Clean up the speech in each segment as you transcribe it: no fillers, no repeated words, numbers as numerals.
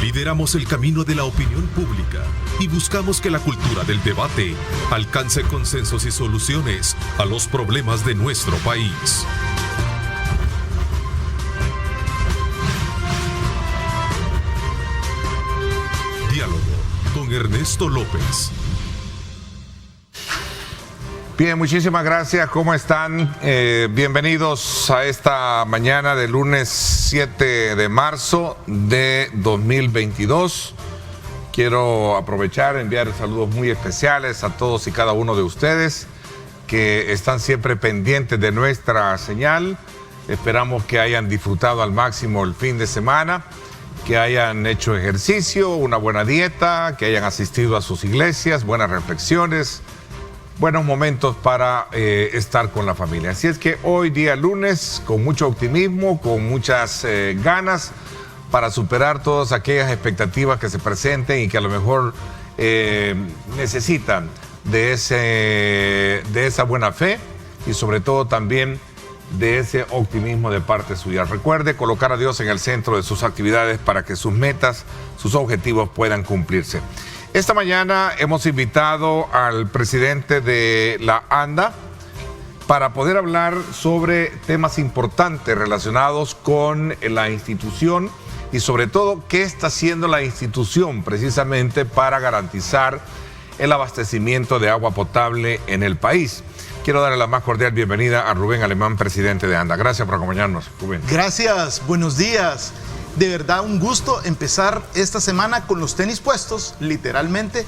Lideramos el camino de la opinión pública y buscamos que la cultura del debate alcance consensos y soluciones a los problemas de nuestro país. Diálogo con Ernesto López. Bien, muchísimas gracias. ¿Cómo están? Bienvenidos a esta mañana de lunes 7 de marzo de 2022. Quiero aprovechar, enviar saludos muy especiales a todos y cada uno de ustedes que están siempre pendientes de nuestra señal. Esperamos que hayan disfrutado al máximo el fin de semana, que hayan hecho ejercicio, una buena dieta, que hayan asistido a sus iglesias, buenas reflexiones, buenos momentos para estar con la familia. Así es que hoy día lunes, con mucho optimismo, con muchas ganas para superar todas aquellas expectativas que se presenten y que a lo mejor necesitan de esa buena fe y sobre todo también de ese optimismo de parte suya. Recuerde colocar a Dios en el centro de sus actividades para que sus metas, sus objetivos puedan cumplirse. Esta mañana hemos invitado al presidente de la ANDA para poder hablar sobre temas importantes relacionados con la institución y sobre todo qué está haciendo la institución precisamente para garantizar el abastecimiento de agua potable en el país. Quiero darle la más cordial bienvenida a Rubén Alemán, presidente de ANDA. Gracias por acompañarnos, Rubén. Gracias, buenos días. De verdad, un gusto empezar esta semana con los tenis puestos, literalmente,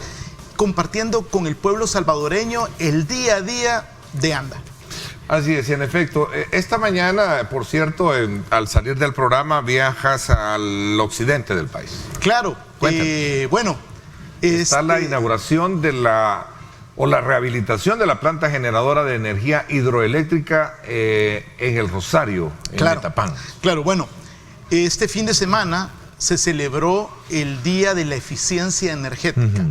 compartiendo con el pueblo salvadoreño el día a día de ANDA. Así es, y en efecto, esta mañana, por cierto, al salir del programa, viajas al occidente del país. Claro, bueno. Está la inauguración de la rehabilitación de la planta generadora de energía hidroeléctrica en el Rosario, en Metapán. Claro, bueno. Este fin de semana se celebró el Día de la Eficiencia Energética.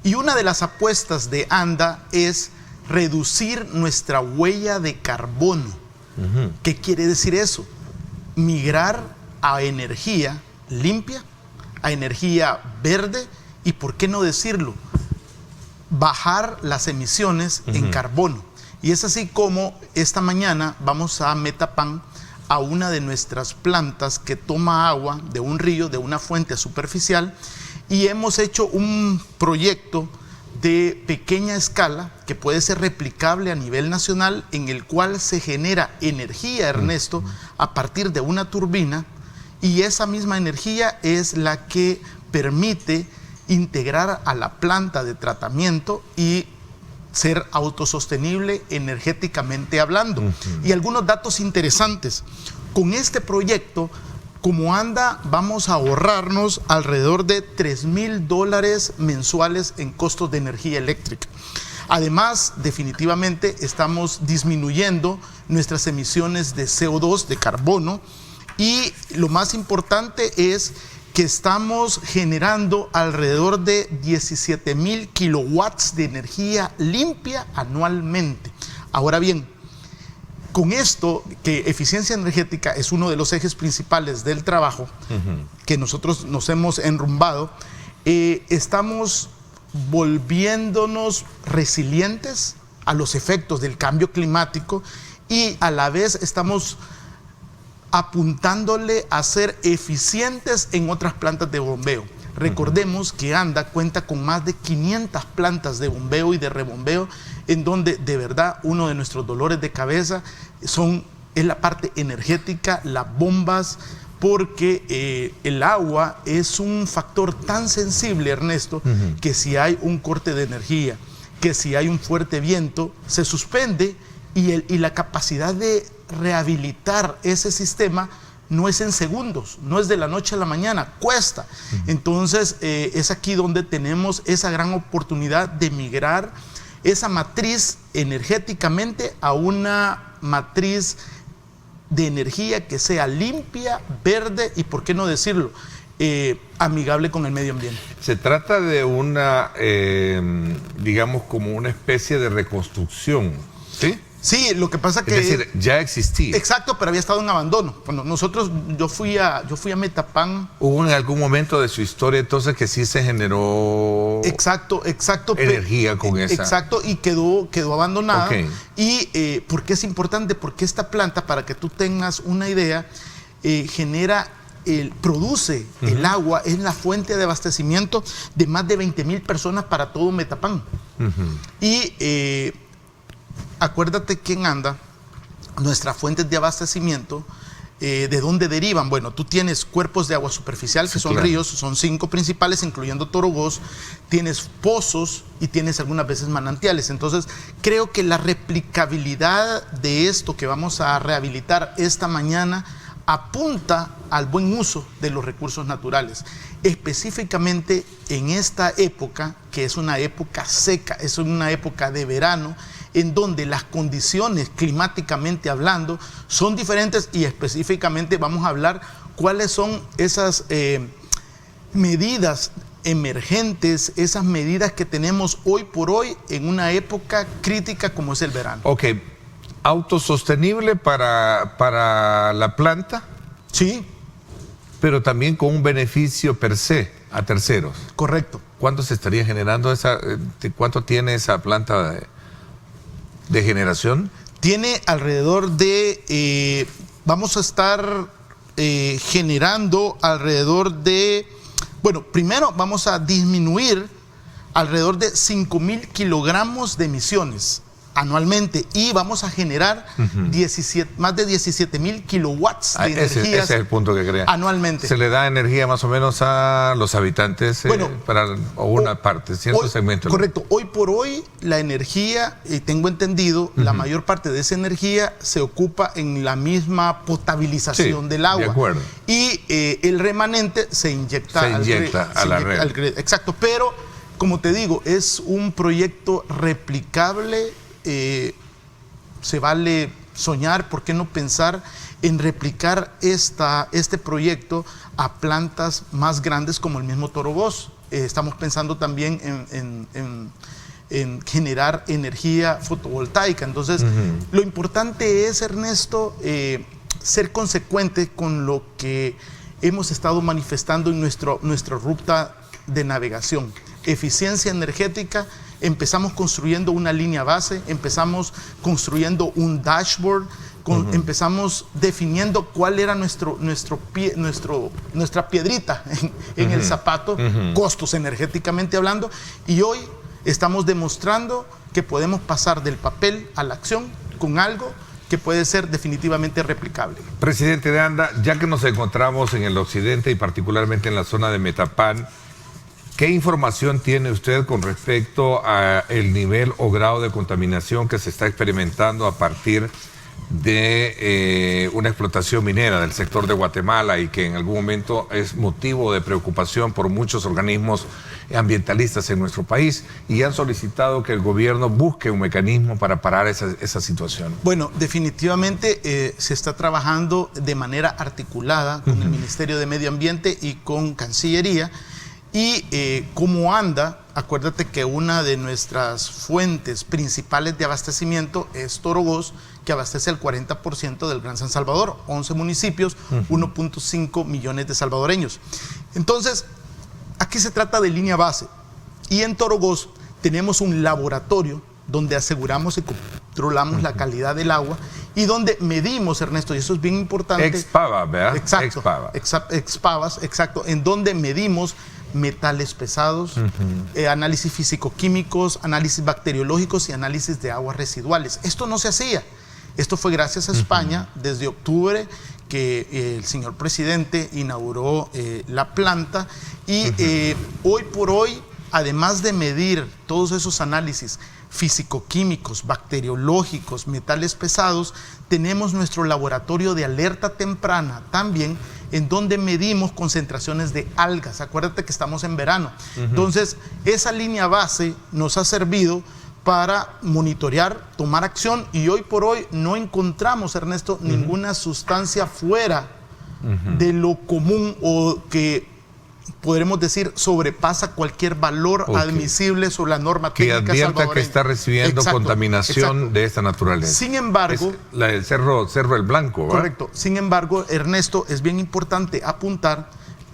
Y una de las apuestas de ANDA es reducir nuestra huella de carbono. ¿Qué quiere decir eso? Migrar a energía limpia, a energía verde y, ¿por qué no decirlo?, bajar las emisiones en carbono. Y es así como esta mañana vamos a Metapán, a una de nuestras plantas que toma agua de un río, de una fuente superficial, y hemos hecho un proyecto de pequeña escala que puede ser replicable a nivel nacional, en el cual se genera energía, Ernesto, a partir de una turbina, y esa misma energía es la que permite integrar a la planta de tratamiento y ser autosostenible energéticamente hablando. Y algunos datos interesantes. Con este proyecto, como ANDA, vamos a ahorrarnos alrededor de $3,000 mensuales en costos de energía eléctrica. Además, definitivamente estamos disminuyendo nuestras emisiones de CO2, de carbono, y lo más importante es que estamos generando alrededor de 17,000 kilowatts de energía limpia anualmente. Ahora bien, con esto, que eficiencia energética es uno de los ejes principales del trabajo que nosotros nos hemos enrumbado, estamos volviéndonos resilientes a los efectos del cambio climático y a la vez estamos apuntándole a ser eficientes en otras plantas de bombeo. Recordemos que ANDA cuenta con más de 500 plantas de bombeo y de rebombeo, en donde de verdad uno de nuestros dolores de cabeza es la parte energética, las bombas, porque el agua es un factor tan sensible, Ernesto, que si hay un corte de energía, que si hay un fuerte viento, se suspende y la capacidad de rehabilitar ese sistema no es en segundos, no es de la noche a la mañana, cuesta. Entonces es aquí donde tenemos esa gran oportunidad de migrar esa matriz energéticamente a una matriz de energía que sea limpia, verde y, ¿por qué no decirlo?, amigable con el medio ambiente. Se trata de una, digamos, como una especie de reconstrucción, ¿sí? Sí, lo que pasa que... Es decir, ya existía. Exacto, pero había estado en abandono. Bueno, yo fui a Metapán. Hubo en algún momento de su historia entonces que sí se generó... Exacto. Energía con esa. Exacto, y quedó abandonada. Okay. Y ¿por qué es importante? Porque esta planta, para que tú tengas una idea, produce el agua, es la fuente de abastecimiento de más de 20,000 personas para todo Metapán. Y acuérdate que en Anda, nuestras fuentes de abastecimiento, ¿de dónde derivan? Bueno, tú tienes cuerpos de agua superficial, que son ríos, son 5 principales, incluyendo Torogós, tienes pozos y tienes algunas veces manantiales. Entonces, creo que la replicabilidad de esto que vamos a rehabilitar esta mañana apunta al buen uso de los recursos naturales, específicamente en esta época, que es una época seca, es una época de verano, en donde las condiciones climáticamente hablando son diferentes, y específicamente vamos a hablar cuáles son esas medidas emergentes, esas medidas que tenemos hoy por hoy en una época crítica como es el verano. Ok, autosostenible para la planta. Sí. Pero también con un beneficio per se a terceros. Correcto. ¿Cuánto se estaría generando cuánto tiene esa planta de generación? Tiene alrededor de, vamos a estar generando alrededor de, bueno, primero vamos a disminuir alrededor de 5,000 kilogramos de emisiones anualmente, y vamos a generar más de 17,000 kilowatts de energía. Ese es el punto que crea. Anualmente. Se le da energía más o menos a los habitantes, una parte, cierto segmento. Correcto. Hoy por hoy la energía, tengo entendido, la mayor parte de esa energía se ocupa en la misma potabilización del agua. De acuerdo. Y el remanente se inyecta a la red. Exacto. Pero, como te digo, es un proyecto replicable. Se vale soñar, ¿por qué no pensar en replicar este proyecto a plantas más grandes como el mismo Torogós? Estamos pensando también en generar energía fotovoltaica. Entonces, lo importante es, Ernesto, ser consecuente con lo que hemos estado manifestando en nuestra ruta de navegación. Eficiencia energética. Empezamos construyendo una línea base, empezamos construyendo un dashboard, empezamos definiendo cuál era nuestra piedrita en el zapato, costos energéticamente hablando, y hoy estamos demostrando que podemos pasar del papel a la acción con algo que puede ser definitivamente replicable. Presidente de ANDA, ya que nos encontramos en el occidente y particularmente en la zona de Metapán, ¿qué información tiene usted con respecto al nivel o grado de contaminación que se está experimentando a partir de una explotación minera del sector de Guatemala, y que en algún momento es motivo de preocupación por muchos organismos ambientalistas en nuestro país, y han solicitado que el gobierno busque un mecanismo para parar esa situación? Bueno, definitivamente se está trabajando de manera articulada con el Ministerio de Medio Ambiente y con Cancillería. Y como ANDA, acuérdate que una de nuestras fuentes principales de abastecimiento es Torogós, que abastece el 40% del Gran San Salvador, 11 municipios, 1.5 millones de salvadoreños. Entonces, aquí se trata de línea base. Y en Torogós tenemos un laboratorio donde aseguramos y controlamos la calidad del agua, y donde medimos, Ernesto, y eso es bien importante. Expava, ¿verdad? Exacto. Expavas, exacto, en donde medimos metales pesados, análisis físico-químicos, análisis bacteriológicos y análisis de aguas residuales. Esto no se hacía. Esto fue gracias a España, desde octubre, que el señor presidente inauguró la planta, y hoy por hoy, además de medir todos esos análisis físico-químicos, bacteriológicos, metales pesados, tenemos nuestro laboratorio de alerta temprana también, en donde medimos concentraciones de algas. Acuérdate que estamos en verano. Entonces, esa línea base nos ha servido para monitorear, tomar acción, y hoy por hoy no encontramos, Ernesto, ninguna sustancia fuera de lo común, o que podremos decir, sobrepasa cualquier valor admisible sobre la norma técnica que advierta salvadoreña. que está recibiendo contaminación de esta naturaleza. Sin embargo, es la del Cerro El Blanco, ¿verdad? Correcto. Sin embargo, Ernesto, es bien importante apuntar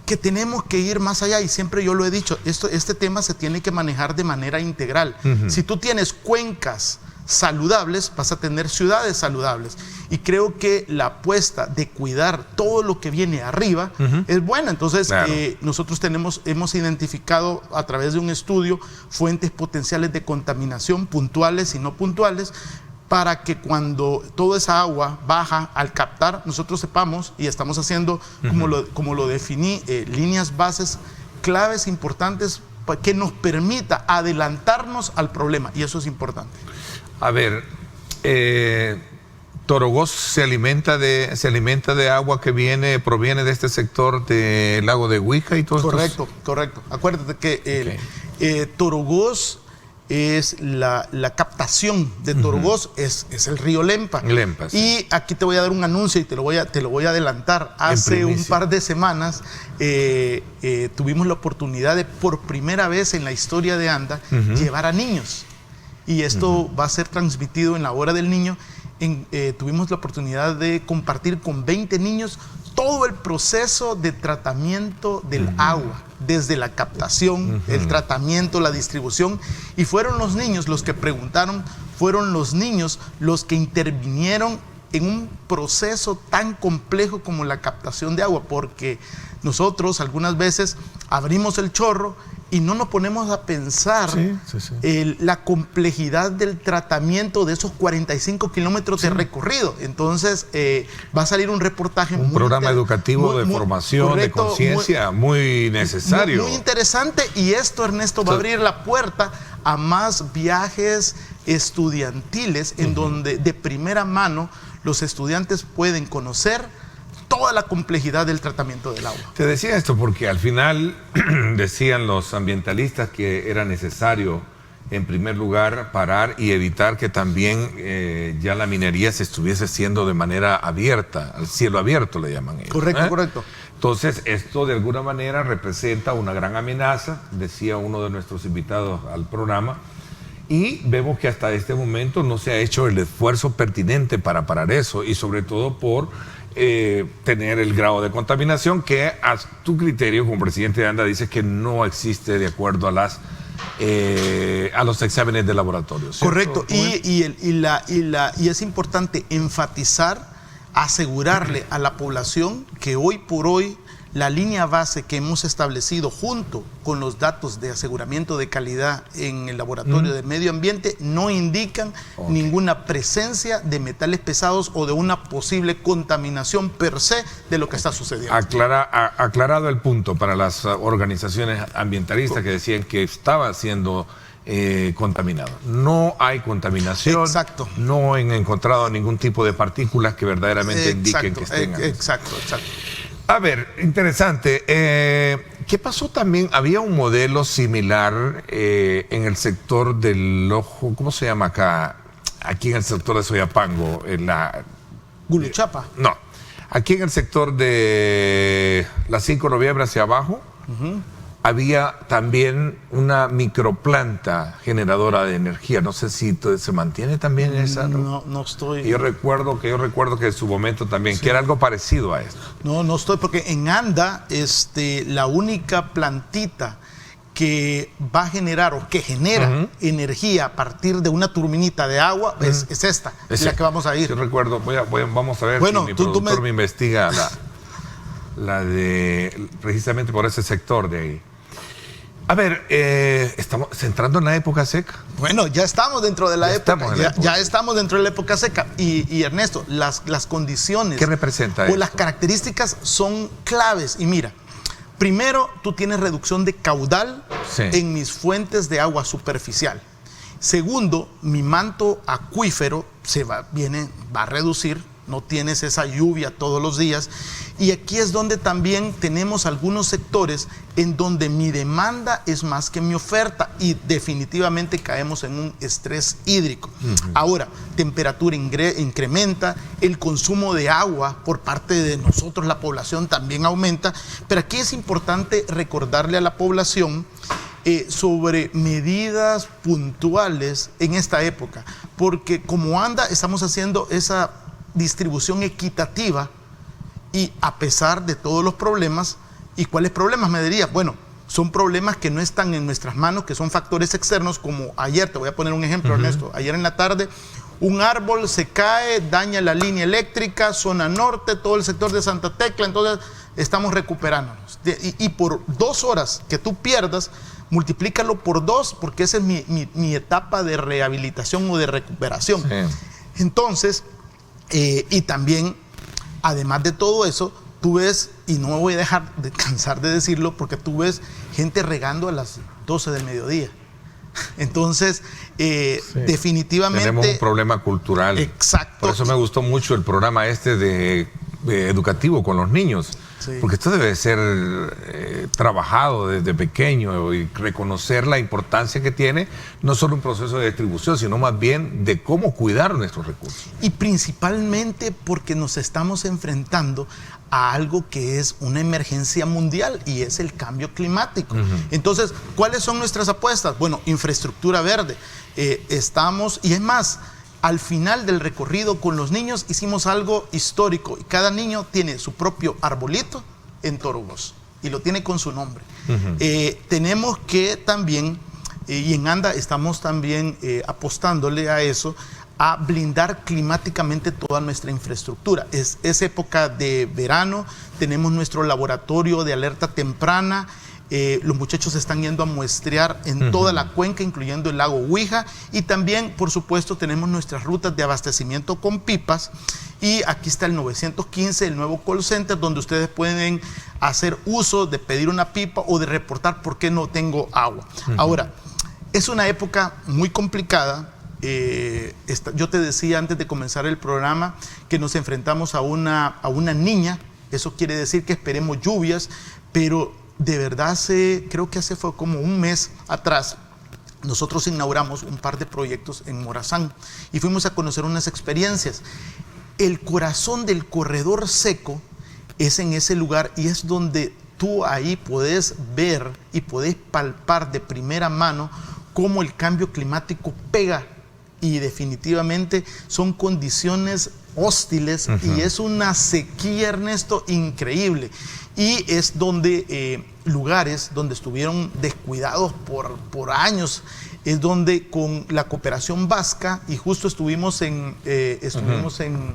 que tenemos que ir más allá, y siempre yo lo he dicho, este tema se tiene que manejar de manera integral. Si tú tienes cuencas saludables, vas a tener ciudades saludables. Y creo que la apuesta de cuidar todo lo que viene arriba es buena. Entonces, claro, nosotros hemos identificado a través de un estudio fuentes potenciales de contaminación puntuales y no puntuales, para que cuando toda esa agua baja al captar, nosotros sepamos, y estamos haciendo, como lo definí, líneas bases claves importantes que nos permita adelantarnos al problema, y eso es importante. A ver, Torogós se alimenta de agua que proviene de este sector del lago de Huica y todo esto. Correcto. Acuérdate que Torogós es la captación de Torogós, es el río Lempa. Sí. Y aquí te voy a dar un anuncio y te lo voy a adelantar. Hace un par de semanas tuvimos la oportunidad de, por primera vez en la historia de ANDA, llevar a niños. Y esto va a ser transmitido en la Hora del Niño. Tuvimos la oportunidad de compartir con 20 niños todo el proceso de tratamiento del agua, desde la captación, el tratamiento, la distribución, y fueron los niños los que preguntaron, fueron los niños los que intervinieron en un proceso tan complejo como la captación de agua, porque nosotros algunas veces abrimos el chorro y no nos ponemos a pensar la complejidad del tratamiento de esos 45 kilómetros de recorrido. Entonces, va a salir un reportaje un programa educativo de formación, correcto, de conciencia, muy necesario. Muy interesante, y esto, Ernesto, va a abrir la puerta a más viajes estudiantiles en donde de primera mano los estudiantes pueden conocer toda la complejidad del tratamiento del agua. Te decía esto porque al final decían los ambientalistas que era necesario, en primer lugar, parar y evitar que también ya la minería se estuviese haciendo de manera abierta, al cielo abierto le llaman ellos. Correcto. Entonces, esto de alguna manera representa una gran amenaza, decía uno de nuestros invitados al programa, y vemos que hasta este momento no se ha hecho el esfuerzo pertinente para parar eso, y sobre todo por tener el grado de contaminación que a tu criterio como presidente de ANDA dices que no existe de acuerdo a los exámenes de laboratorio, ¿cierto? Correcto, y es importante enfatizar, asegurarle a la población que hoy por hoy la línea base que hemos establecido junto con los datos de aseguramiento de calidad en el laboratorio de medio ambiente no indican ninguna presencia de metales pesados o de una posible contaminación per se de lo que está sucediendo. Aclarado el punto para las organizaciones ambientalistas que decían que estaba siendo contaminado. No hay contaminación. Exacto. No han encontrado ningún tipo de partículas que verdaderamente indiquen que estén. Exacto. A ver, interesante. ¿Qué pasó también? Había un modelo similar en el sector del ojo, ¿cómo se llama acá? Aquí en el sector de Soyapango, en la... Guluchapa. No, aquí en el sector de la 5 de noviembre hacia abajo, había también una microplanta generadora de energía. No sé si se mantiene también esa. No estoy. Yo recuerdo que en su momento también, que era algo parecido a esto. No estoy, porque en ANDA, la única plantita que va a generar o que genera energía a partir de una turbinita de agua es esta, es la que vamos a ir. Yo recuerdo, vamos a ver si mi productor me investiga la de precisamente por ese sector de ahí. A ver, estamos entrando en la época seca. Bueno, ya estamos dentro de la época. Ya estamos dentro de la época seca. Y Ernesto, las condiciones. ¿Qué representa o las características son claves. Y mira, primero, tú tienes reducción de caudal en mis fuentes de agua superficial. Segundo, mi manto acuífero va a reducir no tienes esa lluvia todos los días. Y aquí es donde también tenemos algunos sectores en donde mi demanda es más que mi oferta y definitivamente caemos en un estrés hídrico. Ahora, temperatura incrementa, el consumo de agua por parte de nosotros, la población, también aumenta, pero aquí es importante recordarle a la población sobre medidas puntuales en esta época, porque como ANDA estamos haciendo esa distribución equitativa y a pesar de todos los problemas. ¿Y cuáles problemas me dirías? Bueno, son problemas que no están en nuestras manos, que son factores externos, como ayer, te voy a poner un ejemplo, Ernesto, ayer en la tarde un árbol se cae, daña la línea eléctrica, zona norte, todo el sector de Santa Tecla, entonces estamos recuperándonos. Y por 2 horas que tú pierdas, multiplícalo por 2, porque esa es mi etapa de rehabilitación o de recuperación. Sí. Entonces, y también, además de todo eso, tú ves, y no voy a dejar de cansar de decirlo, porque tú ves gente regando a las 12 del mediodía. Entonces, sí, definitivamente... Tenemos un problema cultural. Exacto. Por eso me gustó mucho el programa de educativo con los niños. Sí. Porque esto debe ser trabajado desde pequeño y reconocer la importancia que tiene no solo un proceso de distribución, sino más bien de cómo cuidar nuestros recursos. Y principalmente porque nos estamos enfrentando a algo que es una emergencia mundial y es el cambio climático. Entonces, ¿cuáles son nuestras apuestas? Bueno, infraestructura verde. Estamos, y es más, al final del recorrido con los niños hicimos algo histórico y cada niño tiene su propio arbolito en Torugos y lo tiene con su nombre. Tenemos que también, y en ANDA estamos también apostándole a eso, a blindar climáticamente toda nuestra infraestructura. Es época de verano, tenemos nuestro laboratorio de alerta temprana. Los muchachos están yendo a muestrear en toda la cuenca, incluyendo el lago Huija, y también, por supuesto, tenemos nuestras rutas de abastecimiento con pipas, y aquí está el 915, el nuevo call center, donde ustedes pueden hacer uso de pedir una pipa o de reportar por qué no tengo agua. Ahora, es una época muy complicada. Yo te decía antes de comenzar el programa que nos enfrentamos a una niña. Eso quiere decir que esperemos lluvias, pero de verdad creo que fue como un mes atrás, nosotros inauguramos un par de proyectos en Morazán y fuimos a conocer unas experiencias. El corazón del corredor seco es en ese lugar y es donde tú ahí podés ver y podés palpar de primera mano cómo el cambio climático pega, y definitivamente son condiciones hostiles y es una sequía, Ernesto, increíble. Y es donde lugares donde estuvieron descuidados por años, es donde con la cooperación vasca, y justo estuvimos en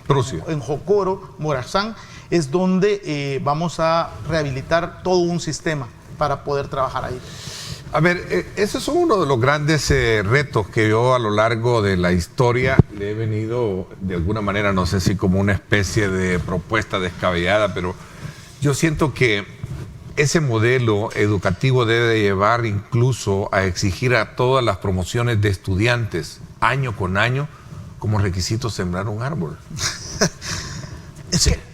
Prusia, en Jocoro, Morazán, es donde vamos a rehabilitar todo un sistema para poder trabajar ahí. A ver, esos son uno de los grandes retos que yo a lo largo de la historia le he venido, de alguna manera, no sé si como una especie de propuesta descabellada, pero yo siento que ese modelo educativo debe llevar incluso a exigir a todas las promociones de estudiantes, año con año, como requisito sembrar un árbol.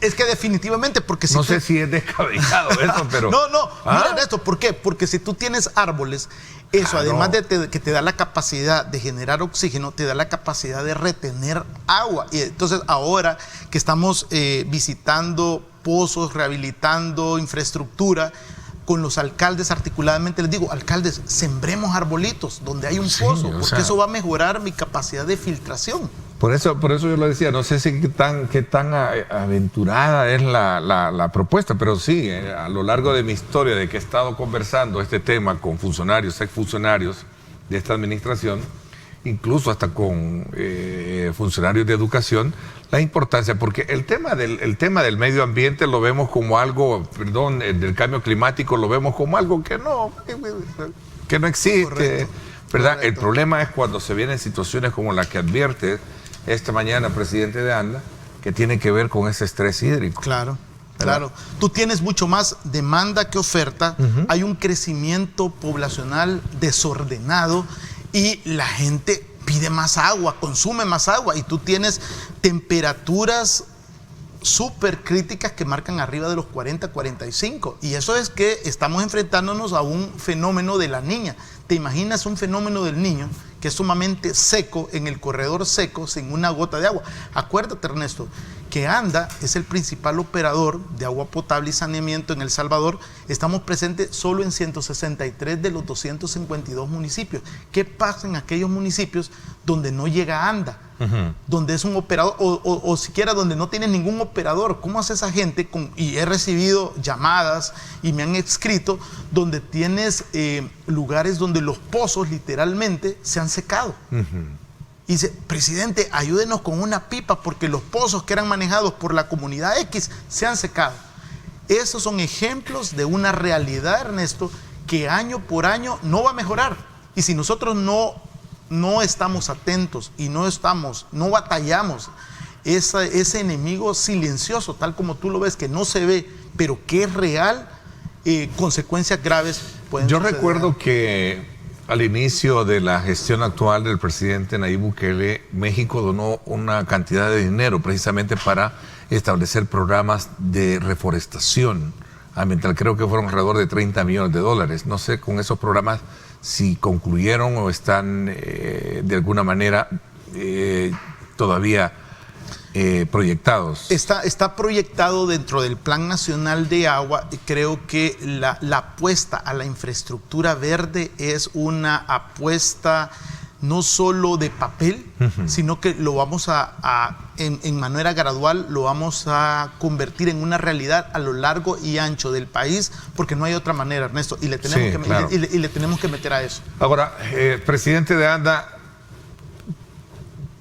Es que definitivamente, porque si no sé si es descabellado eso, pero... No, mira esto, ¿por qué? Porque si tú tienes árboles, eso además de que te da la capacidad de generar oxígeno, te da la capacidad de retener agua. Y entonces ahora que estamos visitando pozos, rehabilitando infraestructura, con los alcaldes articuladamente les digo, alcaldes, sembremos arbolitos donde hay un pozo, porque eso va a mejorar mi capacidad de filtración. Por eso yo lo decía, no sé si qué tan aventurada es la propuesta, pero sí, a lo largo de mi historia, de que he estado conversando este tema con funcionarios, exfuncionarios de esta administración, incluso hasta con funcionarios de educación, la importancia, porque el tema del medio ambiente lo vemos como algo, del cambio climático lo vemos como algo que no existe, correcto, ¿verdad? Correcto. El problema es cuando se vienen situaciones como la que advierte esta mañana presidente de ANDA, que tiene que ver con ese estrés hídrico. Claro. Tú tienes mucho más demanda que oferta, hay un crecimiento poblacional desordenado y la gente pide más agua, consume más agua, y tú tienes temperaturas súper críticas que marcan arriba de los 40, 45. Y eso es que estamos enfrentándonos a un fenómeno de la Niña. ¿Te imaginas un fenómeno del Niño que es sumamente seco, en el corredor seco, sin una gota de agua? Acuérdate, Ernesto, que ANDA es el principal operador de agua potable y saneamiento en El Salvador. Estamos presentes solo en 163 de los 252 municipios. ¿Qué pasa en aquellos municipios donde no llega ANDA? Donde es un operador, o siquiera donde no tiene ningún operador. ¿Cómo hace esa gente? Y he recibido llamadas y me han escrito donde tienes lugares donde los pozos literalmente se han secado. Y dice, presidente, ayúdenos con una pipa porque los pozos que eran manejados por la comunidad X se han secado. Esos son ejemplos de una realidad, Ernesto, que año por año no va a mejorar. Y si nosotros no estamos atentos y no batallamos ese enemigo silencioso, tal como tú lo ves, que no se ve, pero que es real, consecuencias graves pueden suceder. Yo recuerdo que al inicio de la gestión actual del presidente Nayib Bukele, México donó una cantidad de dinero precisamente para establecer programas de reforestación ambiental. Creo que fueron alrededor de $30 millones. No sé con esos programas si concluyeron o están de alguna manera todavía proyectados. Está proyectado dentro del Plan Nacional de Agua. Creo que la apuesta a la infraestructura verde es una apuesta no solo de papel, sino que lo vamos en manera gradual, lo vamos a convertir en una realidad a lo largo y ancho del país, porque no hay otra manera, Ernesto, y le tenemos que meter a eso. Ahora, presidente de ANDA,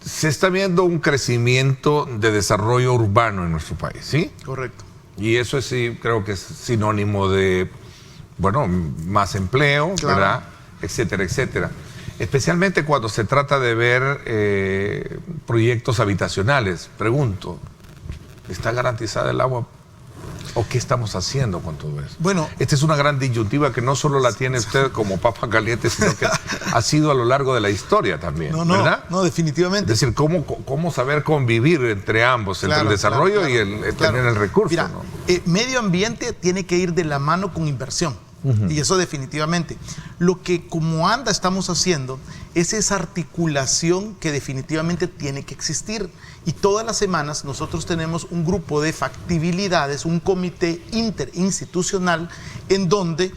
se está viendo un crecimiento de desarrollo urbano en nuestro país, ¿sí? Correcto. Y eso sí creo que es sinónimo de, bueno, más empleo, claro, ¿verdad? Etcétera, etcétera. Especialmente cuando se trata de ver proyectos habitacionales. Pregunto, ¿está garantizada el agua? ¿O qué estamos haciendo con todo eso? Bueno, esta es una gran disyuntiva que no solo la tiene usted como papa caliente, sino que ha sido a lo largo de la historia también, ¿verdad? No, definitivamente. Es decir, ¿cómo saber convivir entre ambos, claro, entre el desarrollo y el tener el recurso? Mira, ¿no? Medio ambiente tiene que ir de la mano con inversión. Y eso definitivamente. Lo que como ANDA estamos haciendo es esa articulación que definitivamente tiene que existir. Y todas las semanas nosotros tenemos un grupo de factibilidades, un comité interinstitucional en donde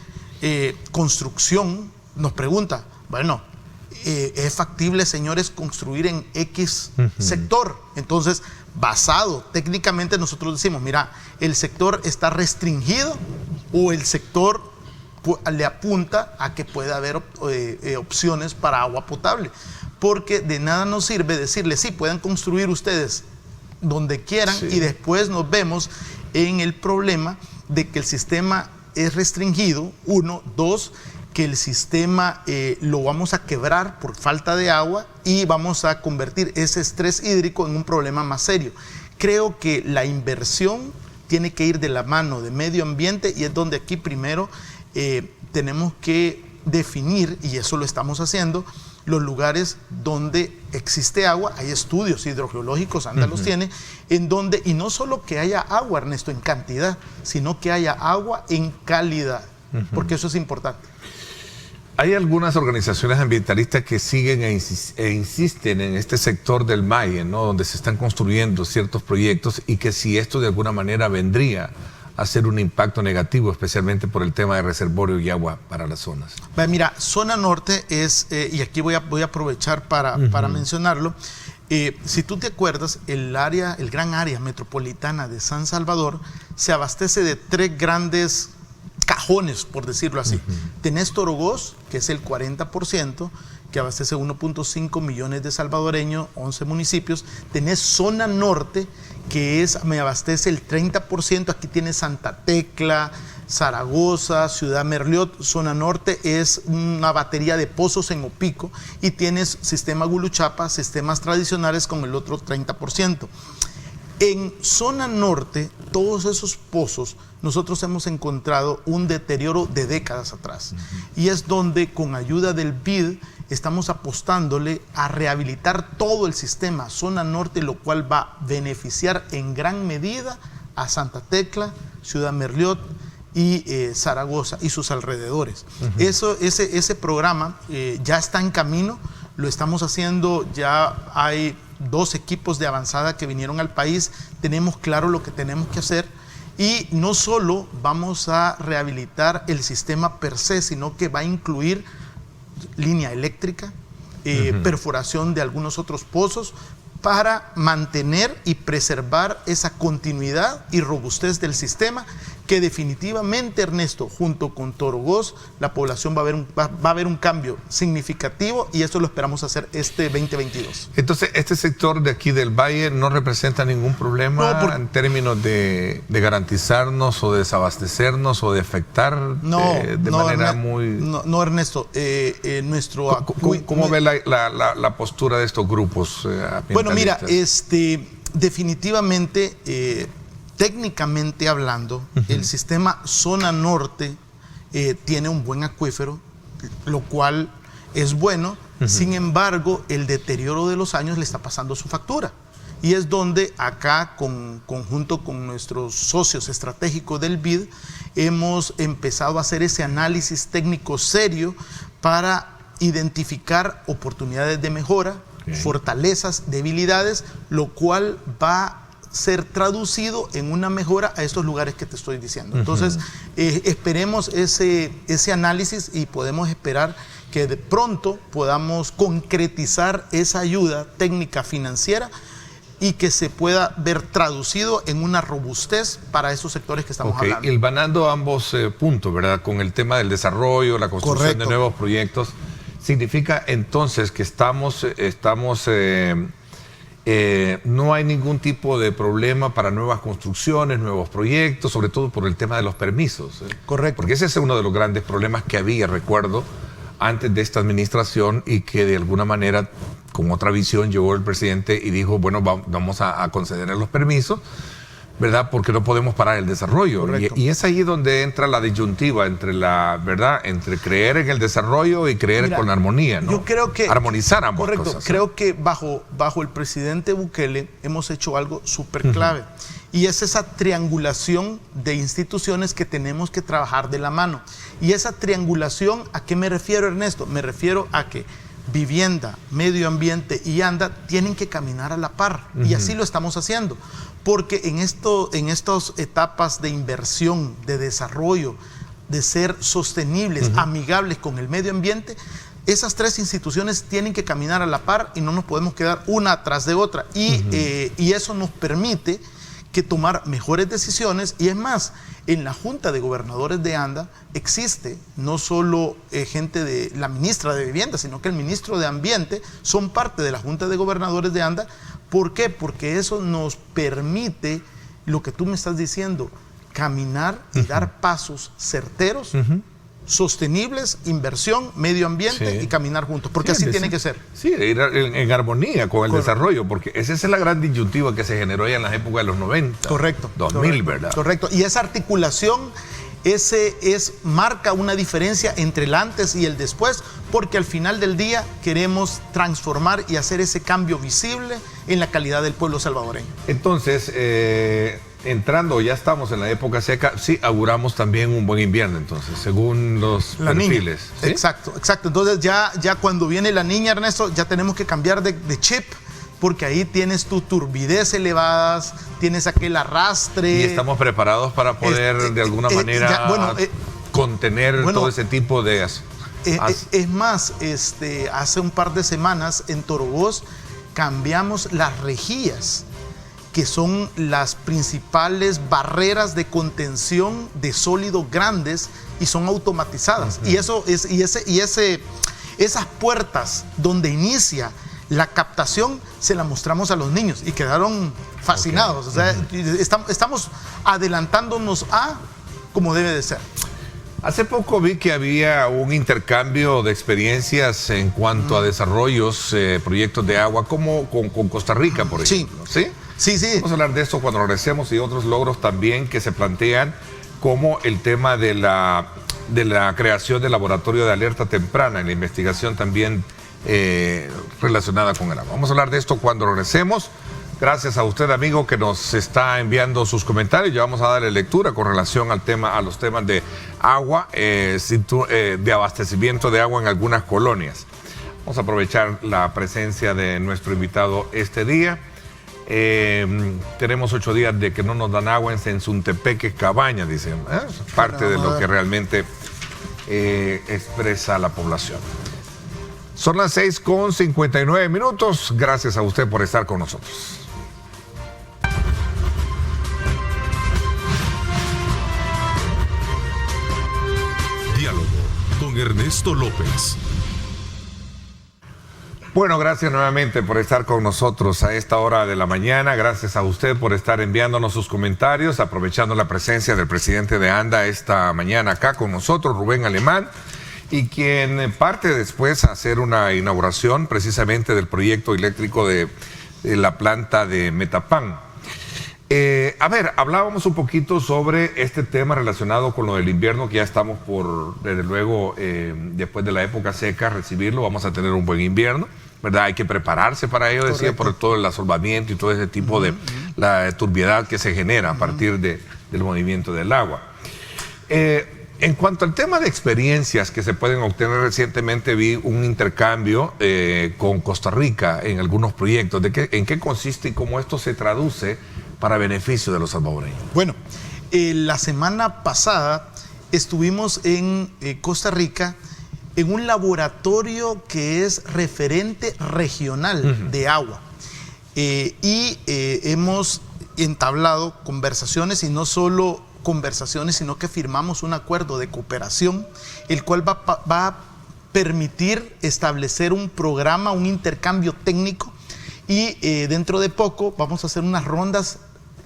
construcción nos pregunta, bueno, ¿es factible, señores, construir en X sector? Entonces, basado técnicamente nosotros decimos, mira, el sector está restringido o el sector le apunta a que pueda haber opciones para agua potable, porque de nada nos sirve decirles, sí, pueden construir ustedes donde quieran, sí, y después nos vemos en el problema de que el sistema es restringido, 1, 2, que el sistema lo vamos a quebrar por falta de agua y vamos a convertir ese estrés hídrico en un problema más serio. Creo que la inversión tiene que ir de la mano de medio ambiente y es donde aquí primero tenemos que definir, y eso lo estamos haciendo, los lugares donde existe agua. Hay estudios hidrogeológicos, ANDA los tiene, en donde, y no solo que haya agua, Ernesto, en cantidad, sino que haya agua en calidad, porque eso es importante. Hay algunas organizaciones ambientalistas que siguen e insisten en este sector del Mayen, ¿no? Donde se están construyendo ciertos proyectos y que si esto de alguna manera vendría a hacer un impacto negativo, especialmente por el tema de reservorio y agua para las zonas. Mira, zona norte es, y aquí voy a aprovechar para mencionarlo, si tú te acuerdas, el gran área metropolitana de San Salvador se abastece de 3 grandes cajones, por decirlo así. Tenés Torogoz, que es el 40%, que abastece 1.5 millones de salvadoreños, 11 municipios. Tenés zona norte, que me abastece el 30%. Aquí tienes Santa Tecla, Zaragoza, Ciudad Merliot. Zona norte es una batería de pozos en Opico, y tienes sistema Guluchapa, sistemas tradicionales con el otro 30%. En zona norte, todos esos pozos, nosotros hemos encontrado un deterioro de décadas atrás. Y es donde, con ayuda del BID, estamos apostándole a rehabilitar todo el sistema Zona Norte, lo cual va a beneficiar en gran medida a Santa Tecla, Ciudad Merliot y Zaragoza y sus alrededores. Ese programa ya está en camino, lo estamos haciendo, ya hay 2 equipos de avanzada que vinieron al país, tenemos claro lo que tenemos que hacer. Y no solo vamos a rehabilitar el sistema per se, sino que va a incluir línea eléctrica, perforación de algunos otros pozos, para mantener y preservar esa continuidad y robustez del sistema, que definitivamente, Ernesto, junto con Torogoz, la población va a ver un cambio significativo, y eso lo esperamos hacer este 2022. Entonces, este sector de aquí del Valle no representa ningún problema en términos de garantizarnos o de desabastecernos o de afectar de manera muy... No, Ernesto, nuestro... ¿Cómo ve la postura de estos grupos ambientalistas? Bueno, mira, definitivamente... técnicamente hablando, el sistema Zona Norte tiene un buen acuífero, lo cual es bueno. Sin embargo, el deterioro de los años le está pasando su factura. Y es donde acá, conjunto con nuestros socios estratégicos del BID, hemos empezado a hacer ese análisis técnico serio para identificar oportunidades de mejora, fortalezas, debilidades, lo cual va a ser traducido en una mejora a estos lugares que te estoy diciendo. Entonces, esperemos ese análisis, y podemos esperar que de pronto podamos concretizar esa ayuda técnica financiera y que se pueda ver traducido en una robustez para esos sectores que estamos hablando. Hilvanando ambos puntos, ¿verdad? Con el tema del desarrollo, la construcción de nuevos proyectos, significa entonces que no hay ningún tipo de problema para nuevas construcciones, nuevos proyectos, sobre todo por el tema de los permisos. Correcto. Porque ese es uno de los grandes problemas que había, recuerdo, antes de esta administración, y que de alguna manera, con otra visión, llegó el presidente y dijo, bueno, vamos a conceder los permisos, ¿verdad? Porque no podemos parar el desarrollo. Y es ahí donde entra la disyuntiva entre entre creer en el desarrollo y creer con la armonía, ¿no? Yo creo que armonizar ambas cosas. Correcto. Creo que bajo el presidente Bukele hemos hecho algo súper clave. Y es esa triangulación de instituciones que tenemos que trabajar de la mano. Y esa triangulación, ¿a qué me refiero, Ernesto? Me refiero a que vivienda, medio ambiente y ANDA tienen que caminar a la par. Y así lo estamos haciendo. Porque en estas etapas de inversión, de desarrollo, de ser sostenibles, amigables con el medio ambiente, esas 3 instituciones tienen que caminar a la par y no nos podemos quedar una atrás de otra. Y eso nos permite que tomar mejores decisiones. Y es más, en la Junta de Gobernadores de ANDA existe no solo gente de la ministra de Vivienda, sino que el ministro de Ambiente son parte de la Junta de Gobernadores de ANDA. ¿Por qué? Porque eso nos permite, lo que tú me estás diciendo, caminar y dar pasos certeros, sostenibles, inversión, medio ambiente y caminar juntos, porque así tiene que ser. Sí, ir en armonía con el desarrollo, porque esa es la gran disyuntiva que se generó ya en las épocas de los 90. Correcto. 2000, ¿verdad? Correcto. Y esa articulación marca una diferencia entre el antes y el después, porque al final del día queremos transformar y hacer ese cambio visible en la calidad del pueblo salvadoreño. Entonces, entrando, ya estamos en la época seca, sí auguramos también un buen invierno, entonces, según los perfiles. ¿Sí? Exacto. Entonces ya cuando viene la niña, Ernesto, ya tenemos que cambiar de chip, porque ahí tienes tu turbidez elevadas, tienes aquel arrastre. Y estamos preparados para poder de alguna manera contener todo ese tipo de... Es más, hace un par de semanas en Torogoz cambiamos las rejillas, que son las principales barreras de contención de sólidos grandes, y son automatizadas. Y esas puertas donde inicia la captación se la mostramos a los niños y quedaron fascinados. O sea, estamos adelantándonos a como debe de ser. Hace poco vi que había un intercambio de experiencias en cuanto a desarrollos, proyectos de agua, como con Costa Rica, por ejemplo. ¿Sí? Sí. Vamos a hablar de eso cuando regresemos, y otros logros también que se plantean, como el tema de la de la creación del laboratorio de alerta temprana en la investigación también relacionada con el agua. Vamos a hablar de esto cuando regresemos. Gracias a usted, amigo, que nos está enviando sus comentarios. Ya vamos a darle lectura con relación al tema, a los temas de agua, de abastecimiento de agua en algunas colonias. Vamos a aprovechar la presencia de nuestro invitado este día. Tenemos 8 días de que no nos dan agua en Sensuntepeque, Cabaña, dicen. Es parte de lo que realmente expresa la población. Son las 6:59. Gracias a usted por estar con nosotros. Diálogo con Ernesto López. Bueno, gracias nuevamente por estar con nosotros a esta hora de la mañana. Gracias a usted por estar enviándonos sus comentarios, aprovechando la presencia del presidente de ANDA esta mañana acá con nosotros, Rubén Alemán, y quien parte después a hacer una inauguración precisamente del proyecto eléctrico de la planta de Metapán. A ver, hablábamos un poquito sobre este tema relacionado con lo del invierno, que ya estamos por, desde luego, después de la época seca, recibirlo. Vamos a tener un buen invierno, ¿verdad? Hay que prepararse para ello, decía, por todo el asolvamiento y todo ese tipo de la turbiedad que se genera a partir del movimiento del agua. En cuanto al tema de experiencias que se pueden obtener, recientemente vi un intercambio con Costa Rica en algunos proyectos. ¿En qué consiste y cómo esto se traduce para beneficio de los salvadoreños? Bueno, la semana pasada estuvimos en Costa Rica en un laboratorio que es referente regional de agua. Hemos entablado conversaciones, y no solo conversaciones, sino que firmamos un acuerdo de cooperación, el cual va a permitir establecer un programa, un intercambio técnico, y dentro de poco vamos a hacer unas rondas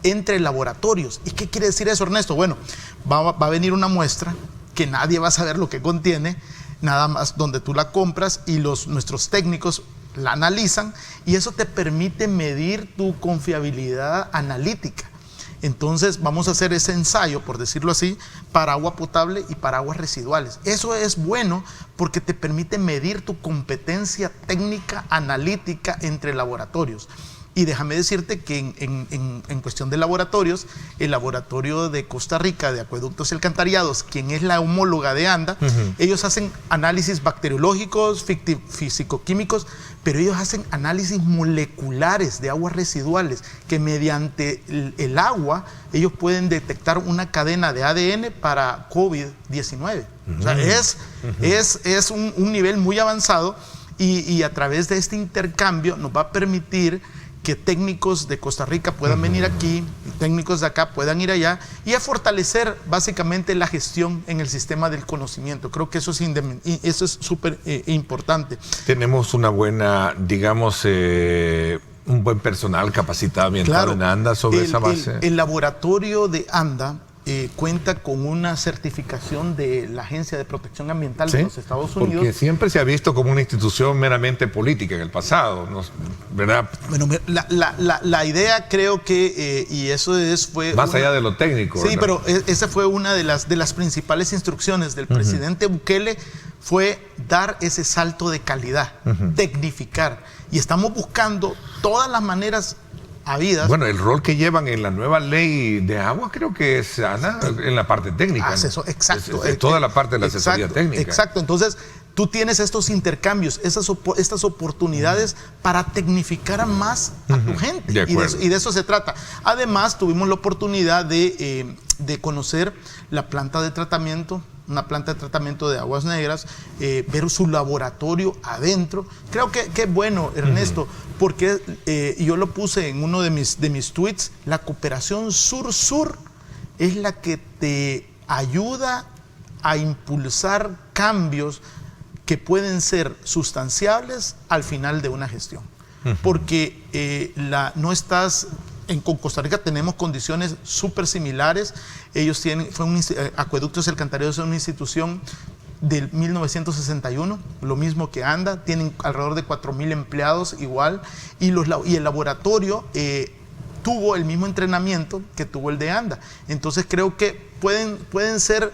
entre laboratorios. ¿Y qué quiere decir eso, Ernesto? Bueno, va a venir una muestra que nadie va a saber lo que contiene, nada más donde tú la compras y nuestros técnicos la analizan, y eso te permite medir tu confiabilidad analítica. Entonces vamos a hacer ese ensayo, por decirlo así, para agua potable y para aguas residuales. Eso es bueno porque te permite medir tu competencia técnica analítica entre laboratorios. Y déjame decirte que en cuestión de laboratorios, el laboratorio de Costa Rica de Acueductos y Alcantarillados, quien es la homóloga de ANDA, ellos hacen análisis bacteriológicos, físico-químicos, pero ellos hacen análisis moleculares de aguas residuales, que mediante el agua ellos pueden detectar una cadena de ADN para COVID-19. O sea, es un nivel muy avanzado, y a través de este intercambio nos va a permitir que técnicos de Costa Rica puedan venir aquí, técnicos de acá puedan ir allá, y a fortalecer básicamente la gestión en el sistema del conocimiento. Creo que eso es súper importante. Tenemos una buena, digamos, un buen personal capacitado ambiental en ANDA sobre esa base. El laboratorio de ANDA cuenta con una certificación de la Agencia de Protección Ambiental de los Estados Unidos. Porque siempre se ha visto como una institución meramente política en el pasado, ¿verdad? Bueno, la idea, creo que, y eso fue... Más allá de lo técnico. Sí, ¿verdad? pero esa fue una de las principales instrucciones del presidente Bukele, fue dar ese salto de calidad, tecnificar. Y estamos buscando todas las maneras habidas. Bueno, el rol que llevan en la nueva ley de agua creo que es, Ana, en la parte técnica. Exacto. Es toda la parte de la asesoría técnica. Exacto. Entonces, tú tienes estos intercambios, estas oportunidades para tecnificar más a tu gente. Y de eso se trata. Además, tuvimos la oportunidad de conocer la planta de tratamiento, una planta de tratamiento de aguas negras, ver su laboratorio adentro. Creo que es bueno, Ernesto, porque yo lo puse en uno de mis tweets, la cooperación sur-sur es la que te ayuda a impulsar cambios que pueden ser sustanciables al final de una gestión. Porque no estás... Con Costa Rica tenemos condiciones súper similares. Ellos tienen, Acueductos y Alcantarillados es una institución del 1961, lo mismo que ANDA, tienen alrededor de 4,000 empleados igual, y el laboratorio tuvo el mismo entrenamiento que tuvo el de ANDA. Entonces creo que pueden ser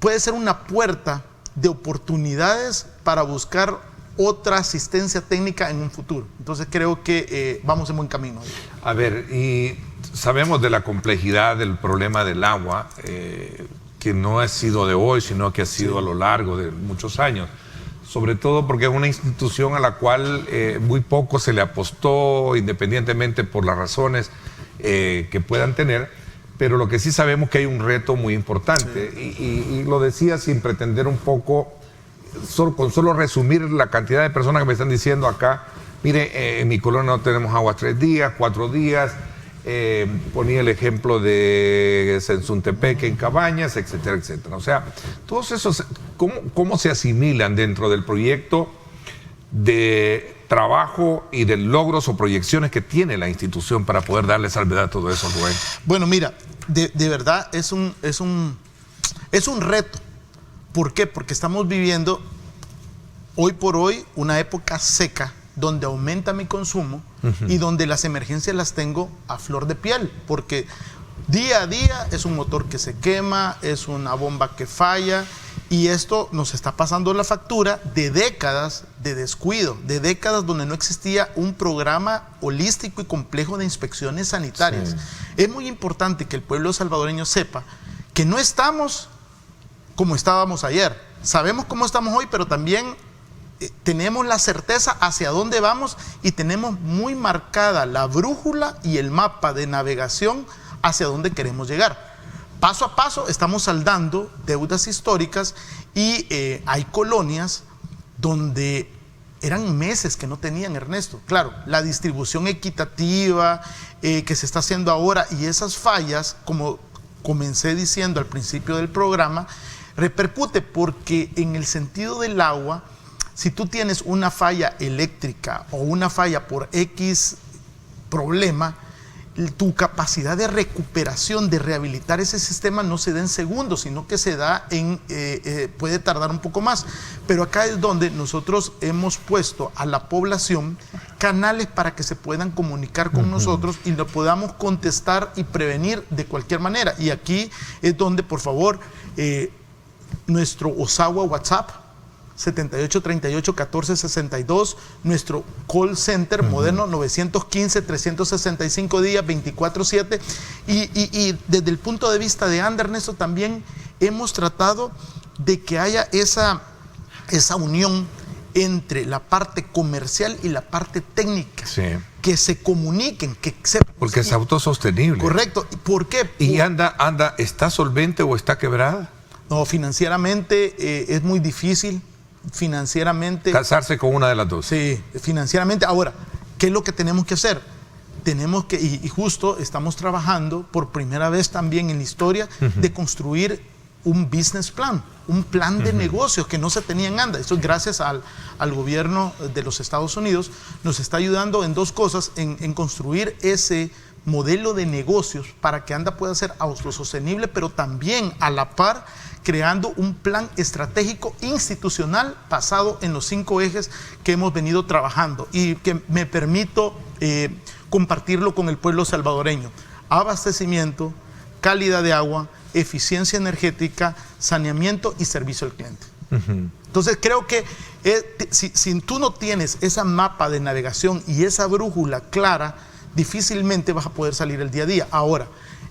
puede ser una puerta de oportunidades para buscar otra asistencia técnica en un futuro. Entonces creo que vamos en buen camino. A ver, y sabemos de la complejidad del problema del agua, que no ha sido de hoy, sino que ha sido a lo largo de muchos años. Sobre todo porque es una institución a la cual muy poco se le apostó, independientemente por las razones que puedan tener, pero lo que sí sabemos que hay un reto muy importante. Y lo decía sin pretender un poco, con solo resumir la cantidad de personas que me están diciendo acá, mire, en mi colonia no tenemos agua 3 días, 4 días, ponía el ejemplo de Sensuntepeque en Cabañas, etcétera, etcétera. O sea, todos esos, ¿cómo se asimilan dentro del proyecto de trabajo y de logros o proyecciones que tiene la institución para poder darle salvedad a todo eso, Rubén? Bueno, mira, de verdad es un reto. ¿Por qué? Porque estamos viviendo hoy por hoy una época seca, donde aumenta mi consumo y donde las emergencias las tengo a flor de piel, porque día a día es un motor que se quema, es una bomba que falla, y esto nos está pasando la factura de décadas de descuido, de décadas donde no existía un programa holístico y complejo de inspecciones sanitarias. Sí. Es muy importante que el pueblo salvadoreño sepa que no estamos como estábamos ayer. Sabemos cómo estamos hoy, pero también tenemos la certeza hacia dónde vamos y tenemos muy marcada la brújula y el mapa de navegación hacia dónde queremos llegar. Paso a paso estamos saldando deudas históricas y hay colonias donde eran meses que no tenían, Ernesto. Claro, la distribución equitativa que se está haciendo ahora y esas fallas, como comencé diciendo al principio del programa, repercute porque en el sentido del agua, si tú tienes una falla eléctrica o una falla por X problema, tu capacidad de recuperación, de rehabilitar ese sistema no se da en segundos, sino que se da puede tardar un poco más. Pero acá es donde nosotros hemos puesto a la población canales para que se puedan comunicar con nosotros y lo podamos contestar y prevenir de cualquier manera. Y aquí es donde, por favor, nuestro Osagua WhatsApp 7838-1462, nuestro call center moderno 915-365 días 24/7 y desde el punto de vista de ANDA, Ernesto, también hemos tratado de que haya esa unión entre la parte comercial y la parte técnica, sí, que se comuniquen, que sepan. Porque es autosostenible. Correcto. ¿Por qué? ¿Y ANDA está solvente o está quebrada? No, financieramente es muy difícil. Financieramente... Casarse con una de las dos. Sí, financieramente. Ahora, ¿qué es lo que tenemos que hacer? Tenemos que, y justo estamos trabajando por primera vez también en la historia de construir un business plan, un plan de negocios que no se tenía en ANDA. Eso gracias al gobierno de los Estados Unidos nos está ayudando en dos cosas, en construir ese modelo de negocios para que ANDA pueda ser autosostenible, pero también a la par creando un plan estratégico institucional basado en los 5 ejes que hemos venido trabajando y que me permito compartirlo con el pueblo salvadoreño: abastecimiento, calidad de agua, eficiencia energética, saneamiento y servicio al cliente. Entonces creo que si tú no tienes esa mapa de navegación y esa brújula clara, difícilmente vas a poder salir el día a día. Ahora,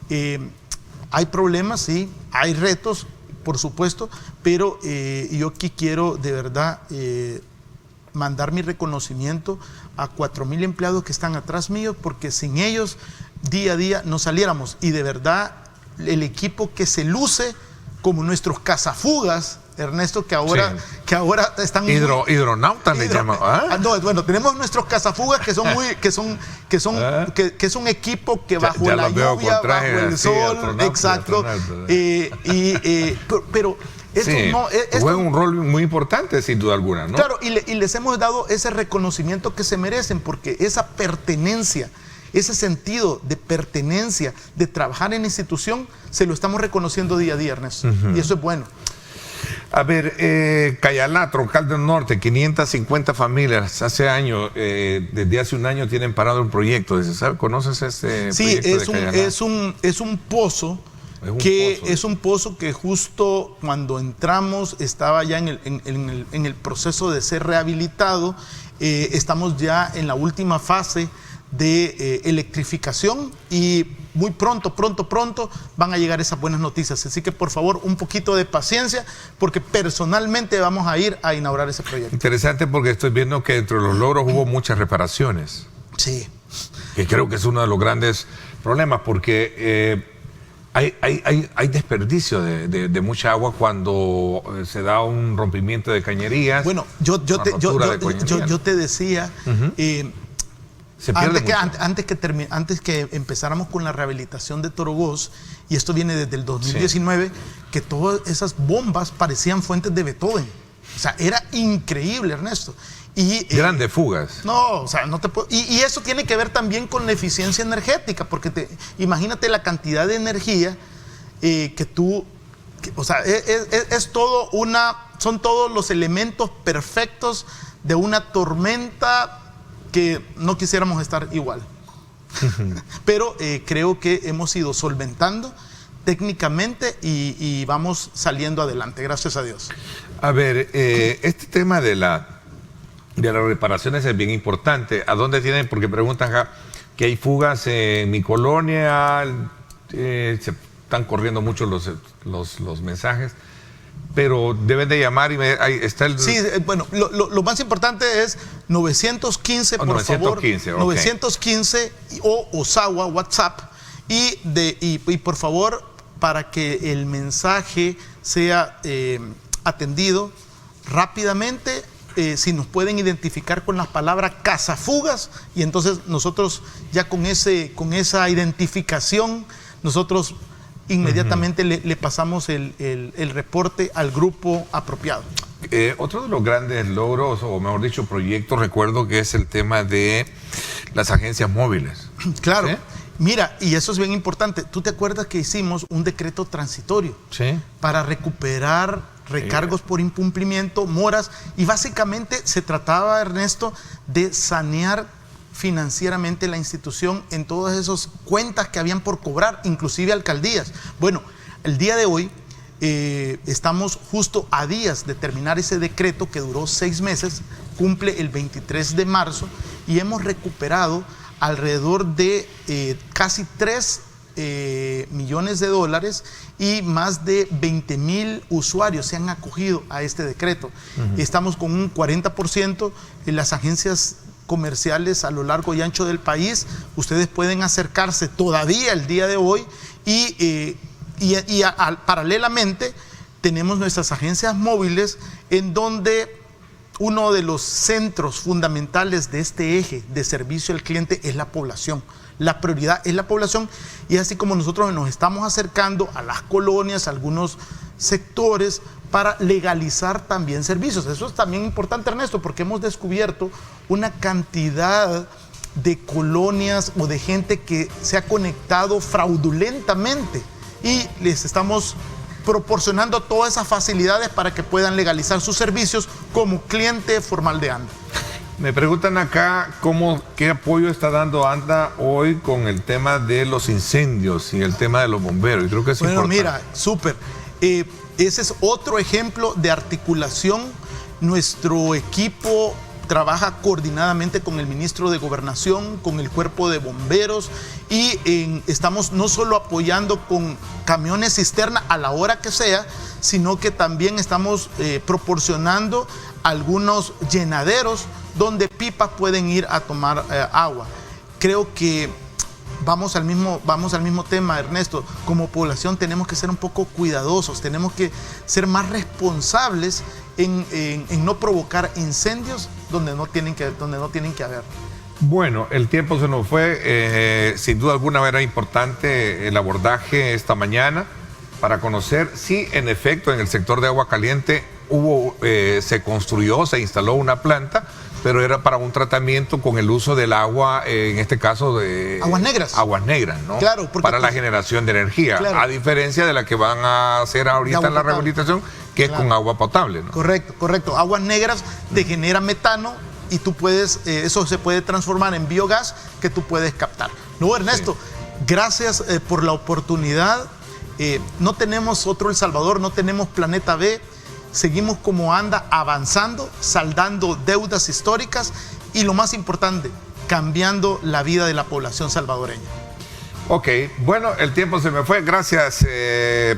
hay problemas, sí, hay retos, por supuesto, pero yo aquí quiero de verdad mandar mi reconocimiento a 4,000 empleados que están atrás mío, porque sin ellos día a día no saliéramos. Y de verdad, el equipo que se luce como nuestros cazafugas, Ernesto, que ahora están hidronautas le llaman. No, bueno, tenemos nuestros cazafugas que son muy, que es un equipo que bajo la lluvia, bajo el sol, exacto. Pero esto sí, no juega un rol muy importante, sin duda alguna, ¿no? Claro, y les hemos dado ese reconocimiento que se merecen, porque esa pertenencia, ese sentido de pertenencia, de trabajar en institución, se lo estamos reconociendo día a día, Ernesto. Y eso es bueno. A ver, Cayalá, Troncal del Norte, 550 familias, hace años, desde hace un año tienen parado un proyecto. ¿Conoces este sí, proyecto de Cayalá? es un pozo Es un pozo que justo cuando entramos estaba ya en el proceso de ser rehabilitado. Estamos ya en la última fase de electrificación y muy pronto van a llegar esas buenas noticias. Así que por favor, un poquito de paciencia, porque personalmente vamos a ir a inaugurar ese proyecto. Interesante, porque estoy viendo que entre los logros hubo muchas reparaciones. Sí. Que creo que es uno de los grandes problemas, porque hay desperdicio de mucha agua cuando se da un rompimiento de cañerías. Bueno, yo te decía, se pierde antes que empezáramos con la rehabilitación de Torogoz, y esto viene desde el 2019, sí, que todas esas bombas parecían fuentes de Beethoven. O sea, era increíble, Ernesto. Grandes fugas. No, o sea, no te puedo. Y eso tiene que ver también con la eficiencia energética, porque imagínate la cantidad de energía o sea, son todos los elementos perfectos de una tormenta que no quisiéramos estar igual. Pero creo que hemos ido solventando técnicamente y vamos saliendo adelante, gracias a Dios. A ver, este tema de las reparaciones es bien importante. ¿A dónde tienen? Porque preguntan acá que hay fugas en mi colonia, se están corriendo mucho los mensajes, pero deben de llamar y ahí está el... Sí, bueno, lo más importante es 915, por 915, favor. Okay. 915 o Osawa, WhatsApp, y por favor, para que el mensaje sea atendido rápidamente, si nos pueden identificar con las palabras cazafugas, y entonces nosotros ya con esa identificación, nosotros inmediatamente le pasamos el reporte al grupo apropiado. Otro de los grandes logros, o mejor dicho, proyectos, recuerdo que es el tema de las agencias móviles. Claro. ¿Sí? Mira, y eso es bien importante. ¿Tú te acuerdas que hicimos un decreto transitorio? Sí. Para recuperar recargos por incumplimiento, moras, y básicamente se trataba, Ernesto, de sanear financieramente la institución en todas esas cuentas que habían por cobrar, inclusive alcaldías. Bueno, el día de hoy estamos justo a días de terminar ese decreto que duró 6 meses, cumple el 23 de marzo, y hemos recuperado alrededor de casi 3 millones de dólares, y más de 20,000 usuarios se han acogido a este decreto. Estamos con un 40% en las agencias comerciales a lo largo y ancho del país. Ustedes pueden acercarse todavía el día de hoy paralelamente tenemos nuestras agencias móviles, en donde uno de los centros fundamentales de este eje de servicio al cliente es la población. La prioridad es la población, y así como nosotros nos estamos acercando a las colonias, a algunos sectores, para legalizar también servicios. Eso es también importante, Ernesto, porque hemos descubierto una cantidad de colonias o de gente que se ha conectado fraudulentamente, y les estamos proporcionando todas esas facilidades para que puedan legalizar sus servicios como cliente formal de ANDA. Me preguntan acá qué apoyo está dando ANDA hoy con el tema de los incendios y el tema de los bomberos. Y creo que es importante. Mira, súper. Ese es otro ejemplo de articulación. Nuestro equipo trabaja coordinadamente con el ministro de Gobernación, con el cuerpo de bomberos, y estamos no solo apoyando con camiones cisterna a la hora que sea, sino que también estamos proporcionando algunos llenaderos donde pipas pueden ir a tomar agua. Creo que vamos al mismo tema, Ernesto. Como población tenemos que ser un poco cuidadosos, tenemos que ser más responsables en no provocar incendios donde no tienen que haber. Bueno, el tiempo se nos fue. Sin duda alguna era importante el abordaje esta mañana para conocer si en efecto en el sector de agua caliente se construyó, se instaló una planta, pero era para un tratamiento con el uso del agua, en este caso de... Aguas negras. Aguas negras, ¿no? Claro. Para la generación de energía, claro. A diferencia de la que van a hacer ahorita en la rehabilitación, que es con agua potable, ¿no? Correcto. Aguas negras te genera metano, y tú puedes, eso se puede transformar en biogás que tú puedes captar. No, Ernesto, sí. Gracias por la oportunidad. No tenemos otro El Salvador, no tenemos Planeta B. Seguimos como ANDA avanzando, saldando deudas históricas y lo más importante, cambiando la vida de la población salvadoreña. Ok, bueno, el tiempo se me fue. Gracias,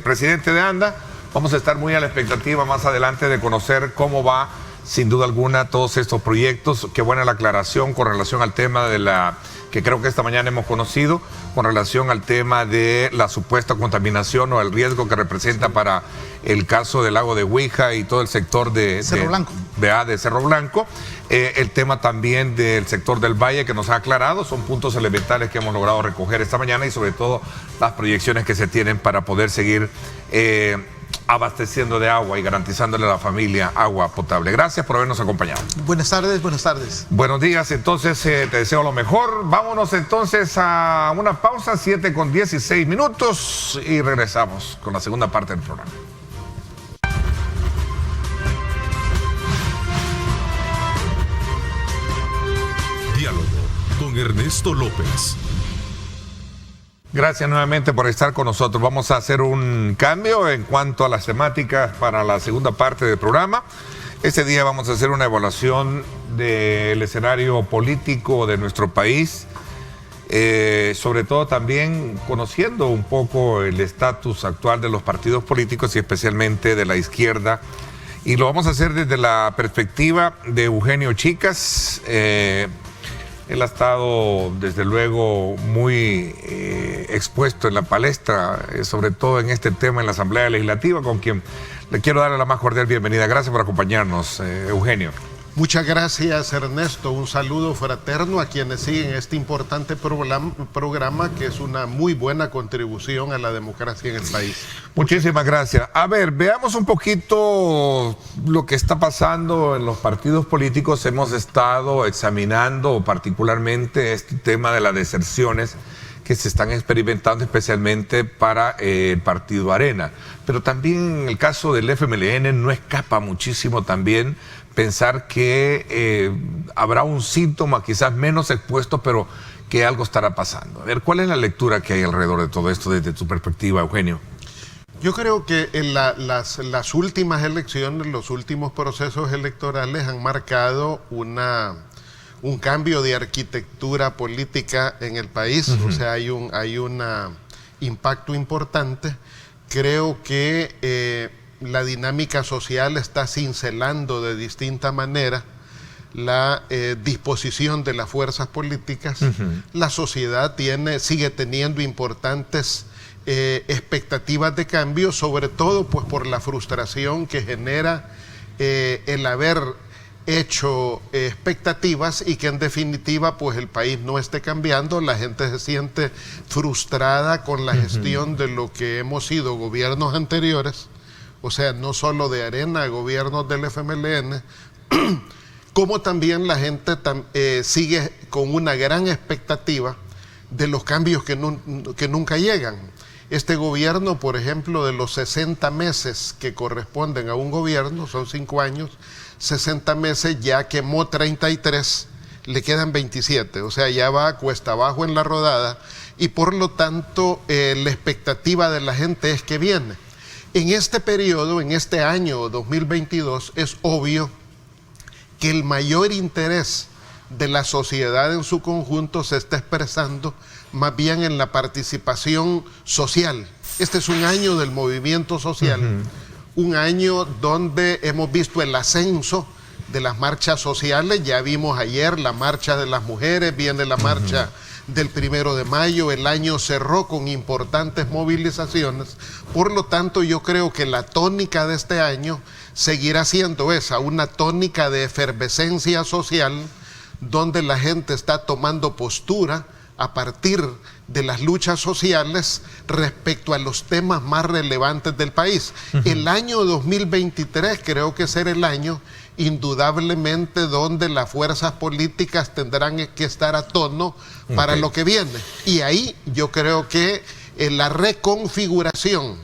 presidente de ANDA. Vamos a estar muy a la expectativa más adelante de conocer cómo va, sin duda alguna, todos estos proyectos. Qué buena la aclaración con relación al tema de la que creo que esta mañana hemos conocido, con relación al tema de la supuesta contaminación o el riesgo que representa para el caso del lago de Huija y todo el sector de Cerro Blanco. De Cerro Blanco. El tema también del sector del Valle que nos ha aclarado, son puntos elementales que hemos logrado recoger esta mañana y sobre todo las proyecciones que se tienen para poder seguir abasteciendo de agua y garantizándole a la familia agua potable. Gracias por habernos acompañado. Buenas tardes, buenas tardes. Buenos días, entonces te deseo lo mejor. Vámonos entonces a una pausa, 7:16 y regresamos con la segunda parte del programa. Diálogo con Ernesto López. Gracias nuevamente por estar con nosotros. Vamos a hacer un cambio en cuanto a las temáticas para la segunda parte del programa. Este día vamos a hacer una evaluación del escenario político de nuestro país, sobre todo también conociendo un poco el estatus actual de los partidos políticos y especialmente de la izquierda. Y lo vamos a hacer desde la perspectiva de Eugenio Chicas. Él ha estado, desde luego, muy expuesto en la palestra, sobre todo en este tema en la Asamblea Legislativa, con quien le quiero dar la más cordial bienvenida. Gracias por acompañarnos, Eugenio. Muchas gracias, Ernesto. Un saludo fraterno a quienes siguen este importante programa que es una muy buena contribución a la democracia en el país. Muchísimas gracias. A ver, veamos un poquito lo que está pasando en los partidos políticos. Hemos estado examinando particularmente este tema de las deserciones que se están experimentando especialmente para el partido Arena. Pero también en el caso del FMLN no escapa muchísimo también pensar que habrá un síntoma quizás menos expuesto, pero que algo estará pasando. A ver, ¿cuál es la lectura que hay alrededor de todo esto desde tu perspectiva, Eugenio? Yo creo que en las últimas elecciones, los últimos procesos electorales han marcado un cambio de arquitectura política en el país. O sea, hay un impacto importante. Creo que la dinámica social está cincelando de distinta manera la disposición de las fuerzas políticas. La sociedad sigue teniendo importantes expectativas de cambio, sobre todo pues por la frustración que genera el haber hecho expectativas y que en definitiva pues el país no esté cambiando. La gente se siente frustrada con la gestión de lo que hemos sido gobiernos anteriores, o sea, no solo de Arena, gobiernos del FMLN, como también la gente sigue con una gran expectativa de los cambios que nunca llegan. Este gobierno, por ejemplo, de los 60 meses que corresponden a un gobierno, son 5 años, 60 meses ya quemó 33, le quedan 27, o sea, ya va cuesta abajo en la rodada y por lo tanto la expectativa de la gente es que viene. En este periodo, en este año 2022, es obvio que el mayor interés de la sociedad en su conjunto se está expresando más bien en la participación social. Este es un año del movimiento social, un año donde hemos visto el ascenso de las marchas sociales. Ya vimos ayer la marcha de las mujeres, viene la marcha del 1 de mayo, el año cerró con importantes movilizaciones. Por lo tanto, yo creo que la tónica de este año seguirá siendo esa, una tónica de efervescencia social, donde la gente está tomando postura a partir de las luchas sociales respecto a los temas más relevantes del país. El año 2023 creo que será el año indudablemente donde las fuerzas políticas tendrán que estar a tono para lo que viene. Y ahí yo creo que la reconfiguración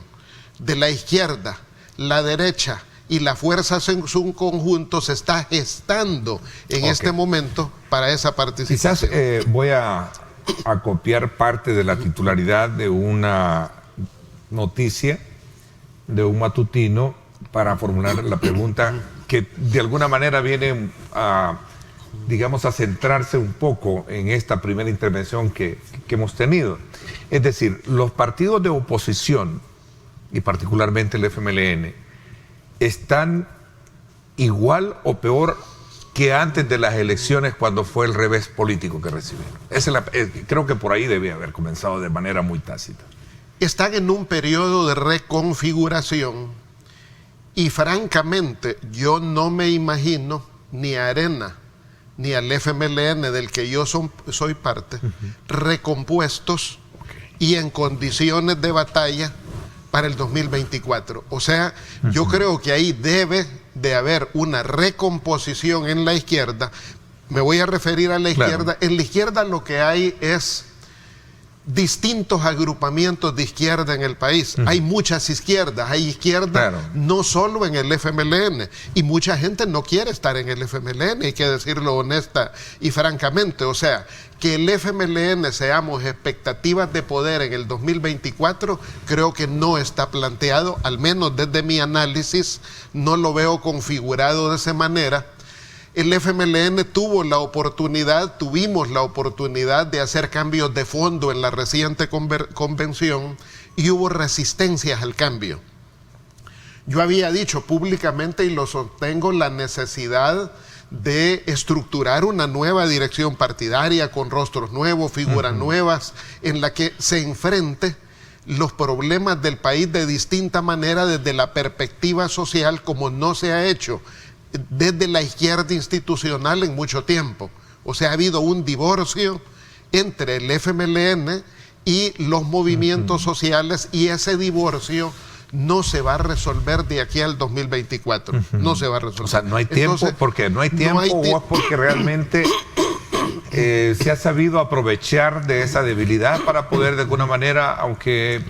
de la izquierda, la derecha y las fuerzas en su conjunto se está gestando en este momento para esa participación. Quizás voy a copiar parte de la titularidad de una noticia de un matutino para formular la pregunta que de alguna manera viene a, digamos, a centrarse un poco en esta primera intervención que hemos tenido. Es decir, los partidos de oposición, y particularmente el FMLN, están igual o peor que antes de las elecciones cuando fue el revés político que recibieron. Creo que por ahí debe haber comenzado de manera muy tácita. Están en un periodo de reconfiguración y francamente yo no me imagino ni a Arena ni al FMLN del que yo soy parte recompuestos y en condiciones de batalla para el 2024. O sea, yo creo que ahí debe de haber una recomposición en la izquierda. Me voy a referir a la izquierda. En la izquierda lo que hay es distintos agrupamientos de izquierda en el país. Hay muchas izquierdas, hay izquierda no solo en el FMLN, y mucha gente no quiere estar en el FMLN, hay que decirlo honesta y francamente. O sea, que el FMLN seamos expectativas de poder en el 2024, creo que no está planteado, al menos desde mi análisis, no lo veo configurado de esa manera. El FMLN tuvimos la oportunidad de hacer cambios de fondo en la reciente convención y hubo resistencias al cambio. Yo había dicho públicamente y lo sostengo la necesidad de estructurar una nueva dirección partidaria con rostros nuevos, figuras nuevas, en la que se enfrente los problemas del país de distinta manera desde la perspectiva social, como no se ha hecho desde la izquierda institucional en mucho tiempo. O sea, ha habido un divorcio entre el FMLN y los movimientos sociales, y ese divorcio no se va a resolver de aquí al 2024. No se va a resolver. O sea, no hay tiempo. Entonces, ¿porque no hay tiempo o es porque realmente se ha sabido aprovechar de esa debilidad para poder de alguna manera, aunque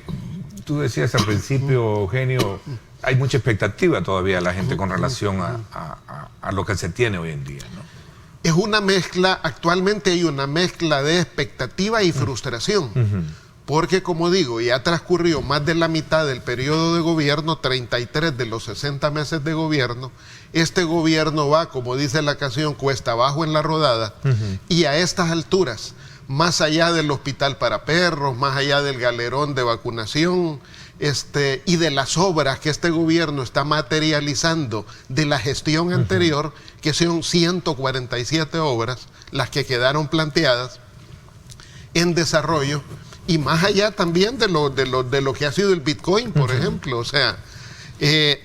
tú decías al principio, Eugenio, hay mucha expectativa todavía de la gente con relación a lo que se tiene hoy en día, ¿no? Es una mezcla, actualmente hay una mezcla de expectativa y frustración, porque como digo, ya transcurrió más de la mitad del periodo de gobierno, 33 de los 60 meses de gobierno. Este gobierno va, como dice la canción, cuesta abajo en la rodada, y a estas alturas, más allá del hospital para perros, más allá del galerón de vacunación, y de las obras que este gobierno está materializando de la gestión anterior, que son 147 obras las que quedaron planteadas en desarrollo, y más allá también de lo que ha sido el Bitcoin, por ejemplo. O sea,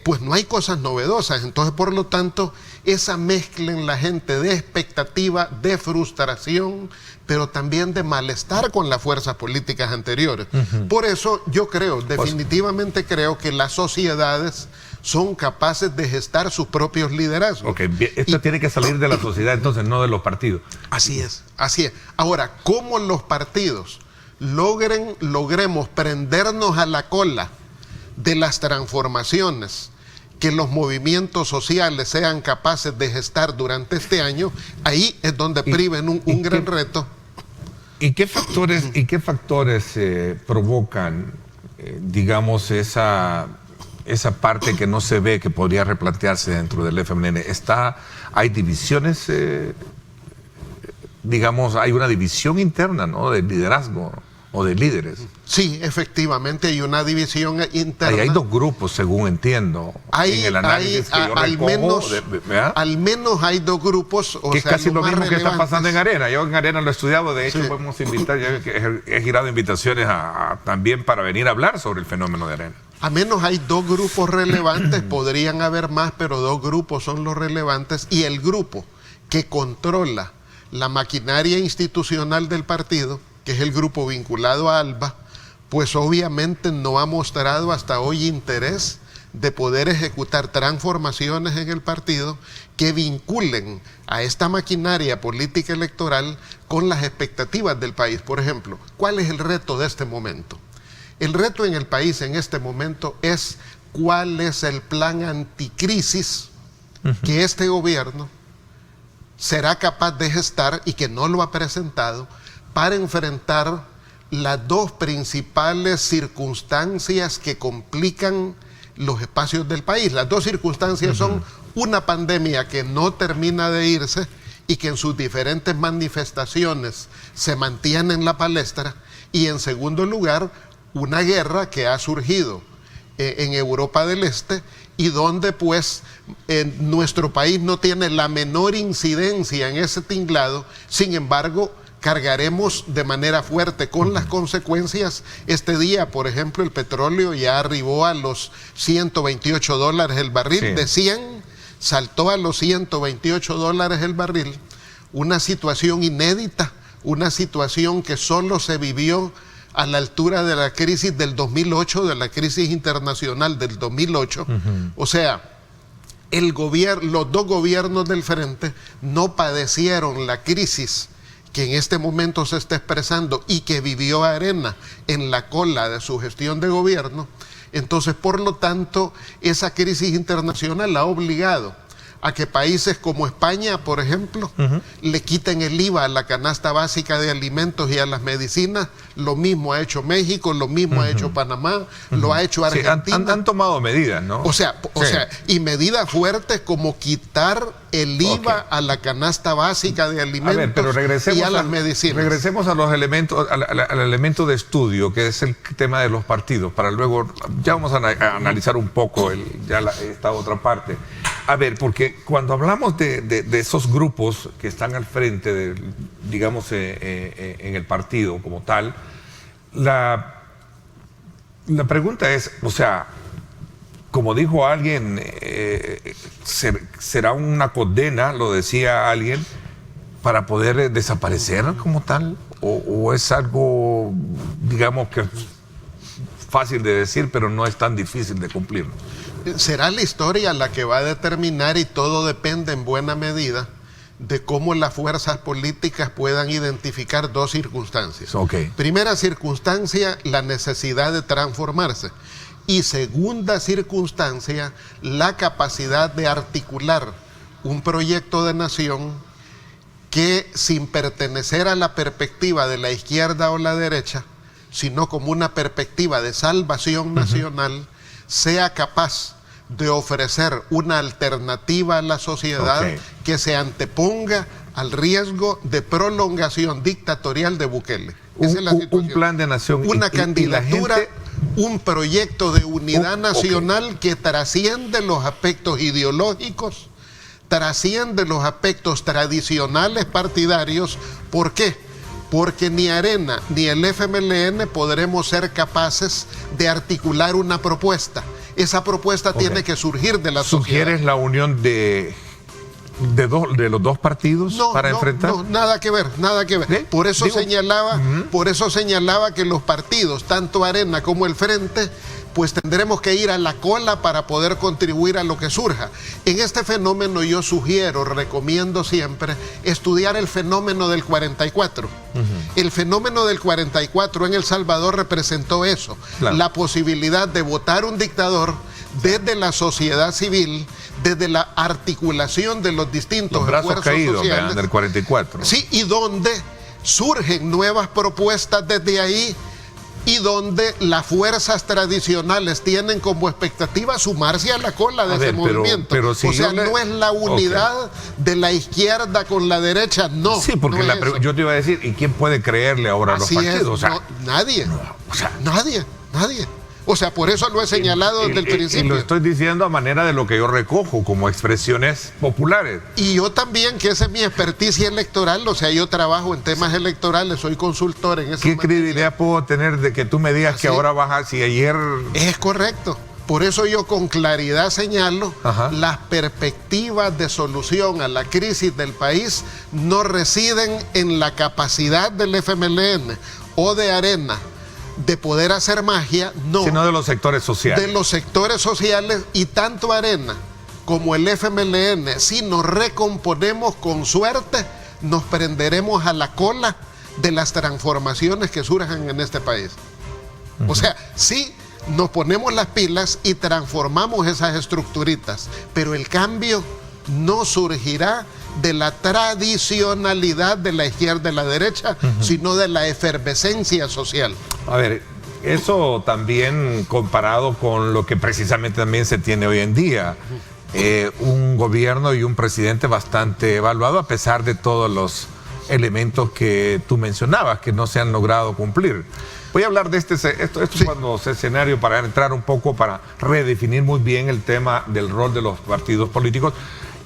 pues no hay cosas novedosas. Entonces, por lo tanto, esa mezcla en la gente de expectativa, de frustración, pero también de malestar con las fuerzas políticas anteriores. Por eso yo creo, definitivamente creo que las sociedades son capaces de gestar sus propios liderazgos. Ok, esto tiene que salir de la sociedad, entonces, no de los partidos. Así es, así es. Ahora, ¿cómo los partidos logremos prendernos a la cola de las transformaciones que los movimientos sociales sean capaces de gestar durante este año? Ahí es donde priven un gran reto. ¿Y qué factores provocan, digamos, esa parte que no se ve que podría replantearse dentro del FMLN? ¿Hay divisiones, digamos, hay una división interna, ¿no?, de liderazgo o de líderes? Sí, efectivamente hay una división interna. Hay dos grupos, según entiendo, en el análisis que yo recojo. Al menos hay dos grupos. Que es casi lo mismo que está pasando en Arena. Yo en Arena lo he estudiado, de hecho podemos invitar, he girado invitaciones también para venir a hablar sobre el fenómeno de Arena. Al menos hay dos grupos relevantes, podrían haber más, pero dos grupos son los relevantes, y el grupo que controla la maquinaria institucional del partido, que es el grupo vinculado a ALBA, pues obviamente no ha mostrado hasta hoy interés de poder ejecutar transformaciones en el partido que vinculen a esta maquinaria política electoral con las expectativas del país. Por ejemplo, ¿cuál es el reto de este momento? El reto en el país en este momento es cuál es el plan anticrisis que este gobierno será capaz de gestar y que no lo ha presentado para enfrentar las dos principales circunstancias que complican los espacios del país. Las dos circunstancias son una pandemia que no termina de irse y que en sus diferentes manifestaciones se mantiene en la palestra, y en segundo lugar, una guerra que ha surgido en Europa del Este y donde pues nuestro país no tiene la menor incidencia en ese tinglado. Sin embargo, cargaremos de manera fuerte con las consecuencias. Este día, por ejemplo, el petróleo ya arribó a los $128 el barril, sí. De 100 saltó a los $128 el barril. Una situación inédita, una situación que solo se vivió a la altura de la crisis del 2008, de la crisis internacional del 2008. O sea, los dos gobiernos del frente no padecieron la crisis que en este momento se está expresando y que vivió Arena en la cola de su gestión de gobierno. Entonces, por lo tanto, esa crisis internacional ha obligado a que países como España, por ejemplo, le quiten el IVA a la canasta básica de alimentos y a las medicinas. Lo mismo ha hecho México, lo mismo ha hecho Panamá, lo ha hecho Argentina. Sí, han tomado medidas, ¿no? O sea, y medidas fuertes como quitar el IVA a la canasta básica de alimentos, pero y a las medicinas. Regresemos a los elementos, al elemento de estudio, que es el tema de los partidos, para luego, ya vamos a analizar un poco esta otra parte. A ver, porque cuando hablamos de esos grupos que están al frente, digamos, en el partido como tal, la pregunta es, o sea, como dijo alguien, será una condena, lo decía alguien, para poder desaparecer como tal, o es algo, digamos, que es fácil de decir, pero no es tan difícil de cumplir. Será la historia la que va a determinar, y todo depende en buena medida de cómo las fuerzas políticas puedan identificar dos circunstancias. Primera circunstancia, la necesidad de transformarse. Y segunda circunstancia, la capacidad de articular un proyecto de nación que, sin pertenecer a la perspectiva de la izquierda o la derecha, sino como una perspectiva de salvación nacional, sea capaz de ofrecer una alternativa a la sociedad que se anteponga al riesgo de prolongación dictatorial de Bukele. Esa es la situación. Un plan de nación. Una candidatura, un proyecto de unidad nacional que trasciende los aspectos ideológicos, trasciende los aspectos tradicionales partidarios. ¿Por qué? Porque ni Arena ni el FMLN podremos ser capaces de articular una propuesta. Esa propuesta tiene que surgir de la sociedad. ¿Sugieres la unión de los dos partidos para enfrentar? No, nada que ver, nada que ver. ¿Sí? Por eso señalaba que los partidos, tanto Arena como el Frente, pues tendremos que ir a la cola para poder contribuir a lo que surja. En este fenómeno yo recomiendo siempre estudiar el fenómeno del 44. El fenómeno del 44 en El Salvador representó eso, la posibilidad de votar un dictador desde la sociedad civil, desde la articulación de los distintos esfuerzos sociales del 44. Sí, y donde surgen nuevas propuestas desde ahí, y donde las fuerzas tradicionales tienen como expectativa sumarse a la cola de ese movimiento. Pero si o sea, no es la unidad de la izquierda con la derecha, no. Sí, porque yo te iba a decir, ¿y quién puede creerle ahora a los partidos? Nadie. Nadie. O sea, por eso lo he señalado desde el principio. Y lo estoy diciendo a manera de lo que yo recojo como expresiones populares. Y yo también, que esa es mi experticia electoral, o sea, yo trabajo en temas electorales, soy consultor en esa ¿Qué credibilidad puedo tener de que tú me digas que ahora bajas y ayer...? Es correcto. Por eso yo con claridad señalo, las perspectivas de solución a la crisis del país no residen en la capacidad del FMLN o de Arena de poder hacer magia, no. Sino de los sectores sociales. De los sectores sociales, y tanto Arena como el FMLN, si nos recomponemos con suerte, nos prenderemos a la cola de las transformaciones que surjan en este país. O sea, sí nos ponemos las pilas y transformamos esas estructuritas, pero el cambio no surgirá de la tradicionalidad de la izquierda y la derecha, sino de la efervescencia social. A ver, eso también comparado con lo que precisamente también se tiene hoy en día. Un gobierno y un presidente bastante evaluado a pesar de todos los elementos que tú mencionabas que no se han logrado cumplir. Voy a hablar de esto sí. Cuando escenario para entrar un poco, para redefinir muy bien el tema del rol de los partidos políticos,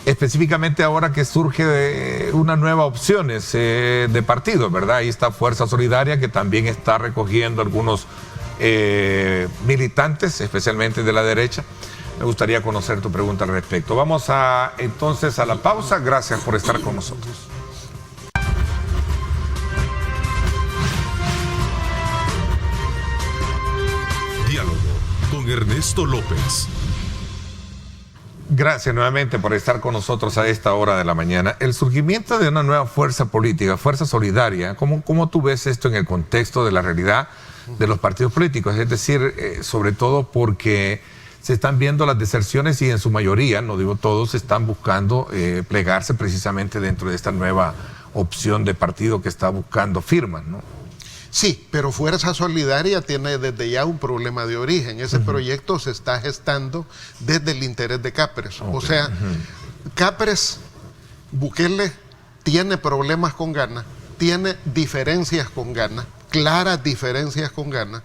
específicamente ahora que surge una nueva opciones de partidos, ¿verdad? Ahí está Fuerza Solidaria, que también está recogiendo algunos militantes, especialmente de la derecha. Me gustaría conocer tu pregunta al respecto. Vamos entonces a la pausa. Gracias por estar con nosotros. Diálogo con Ernesto López. Gracias nuevamente por estar con nosotros a esta hora de la mañana. El surgimiento de una nueva fuerza política, Fuerza Solidaria, ¿cómo tú ves esto en el contexto de la realidad de los partidos políticos? Es decir, sobre todo porque se están viendo las deserciones y en su mayoría, no digo todos, están buscando plegarse precisamente dentro de esta nueva opción de partido que está buscando firmas, ¿no? Sí, pero Fuerza Solidaria tiene desde ya un problema de origen. Ese proyecto se está gestando desde el interés de Cáceres. O sea, Cáceres, Bukele tiene problemas con Ghana, tiene diferencias con Ghana, claras diferencias con Ghana.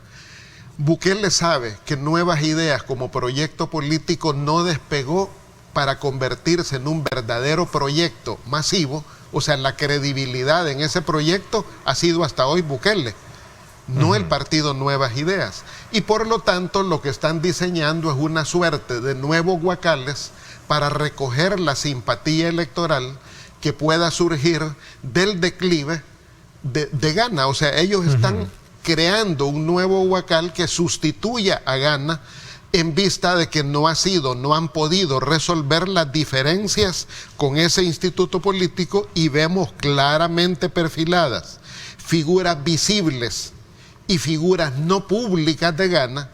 Bukele sabe que Nuevas Ideas como proyecto político no despegó para convertirse en un verdadero proyecto masivo. O sea, la credibilidad en ese proyecto ha sido hasta hoy Bukele, no el partido Nuevas Ideas. Y por lo tanto lo que están diseñando es una suerte de nuevos guacales para recoger la simpatía electoral que pueda surgir del declive de Ghana. O sea, ellos están creando un nuevo huacal que sustituya a Ghana en vista de que no han podido resolver las diferencias con ese instituto político, y vemos claramente perfiladas figuras visibles y figuras no públicas de Ghana,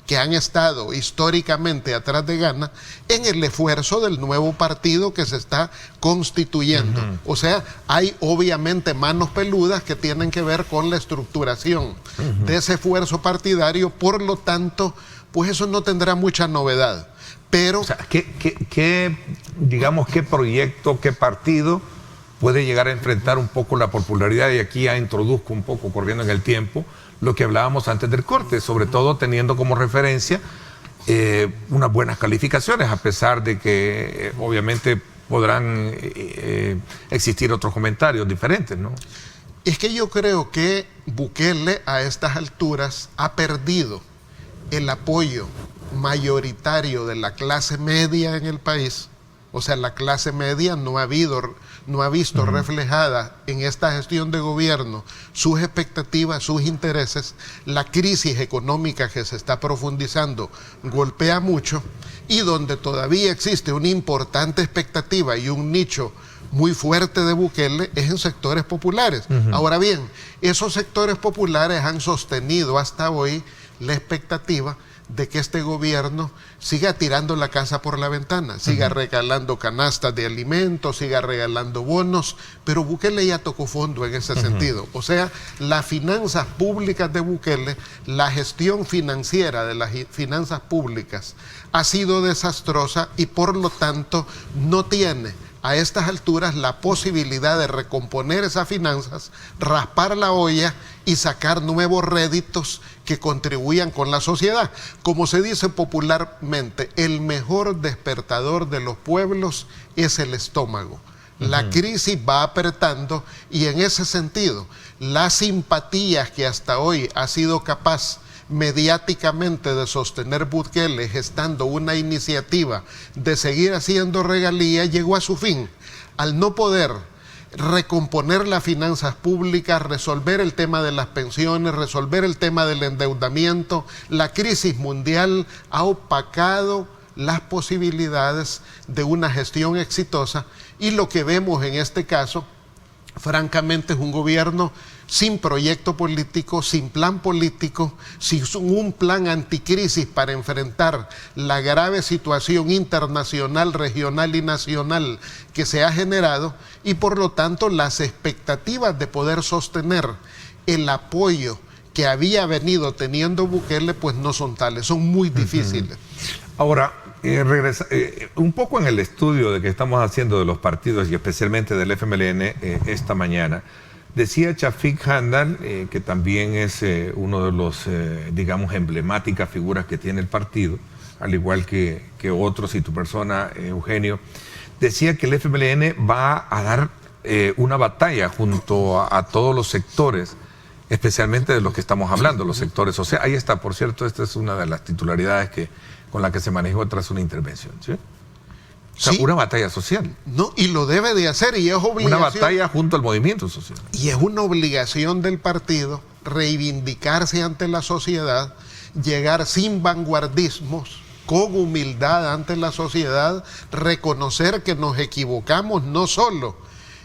que han estado históricamente atrás de Ghana en el esfuerzo del nuevo partido que se está constituyendo. O sea, hay obviamente manos peludas que tienen que ver con la estructuración de ese esfuerzo partidario, por lo tanto, pues eso no tendrá mucha novedad. Pero, o sea, ¿qué proyecto, qué partido puede llegar a enfrentar un poco la popularidad? Y aquí ya introduzco un poco, corriendo en el tiempo, lo que hablábamos antes del corte, sobre todo teniendo como referencia unas buenas calificaciones, a pesar de que obviamente podrán existir otros comentarios diferentes, ¿no? Es que yo creo que Bukele a estas alturas ha perdido el apoyo mayoritario de la clase media en el país. O sea, la clase media no ha visto reflejada en esta gestión de gobierno sus expectativas, sus intereses. La crisis económica que se está profundizando golpea mucho, y donde todavía existe una importante expectativa y un nicho muy fuerte de Bukele es en sectores populares. Ahora bien, esos sectores populares han sostenido hasta hoy la expectativa de que este gobierno siga tirando la casa por la ventana, siga regalando canastas de alimentos, siga regalando bonos, pero Bukele ya tocó fondo en ese sentido. O sea, las finanzas públicas de Bukele, la gestión financiera de las finanzas públicas ha sido desastrosa, y por lo tanto no tiene a estas alturas la posibilidad de recomponer esas finanzas, raspar la olla y sacar nuevos réditos que contribuyan con la sociedad. Como se dice popularmente, el mejor despertador de los pueblos es el estómago. La crisis va apretando, y en ese sentido, las simpatías que hasta hoy ha sido capaz mediáticamente de sostener Bukele, gestando una iniciativa de seguir haciendo regalía, llegó a su fin. Al no poder recomponer las finanzas públicas, resolver el tema de las pensiones, resolver el tema del endeudamiento, la crisis mundial ha opacado las posibilidades de una gestión exitosa, y lo que vemos en este caso francamente es un gobierno sin proyecto político, sin plan político, sin un plan anticrisis para enfrentar la grave situación internacional, regional y nacional que se ha generado, y por lo tanto las expectativas de poder sostener el apoyo que había venido teniendo Bukele pues no son tales, son muy difíciles. Ahora, un poco en el estudio de que estamos haciendo de los partidos y especialmente del FMLN esta mañana, decía Chafik Handal, que también es uno de los, digamos, emblemáticas figuras que tiene el partido, al igual que otros y tu persona, Eugenio, decía que el FMLN va a dar una batalla junto a todos los sectores, especialmente de los que estamos hablando, los sectores sociales. Ahí está, por cierto, esta es una de las titularidades con la que se manejó tras una intervención, ¿sí? O sea, sí, una batalla social. No, y lo debe de hacer, y es obligación. Una batalla junto al movimiento social. Y es una obligación del partido reivindicarse ante la sociedad, llegar sin vanguardismos, con humildad ante la sociedad, reconocer que nos equivocamos no solo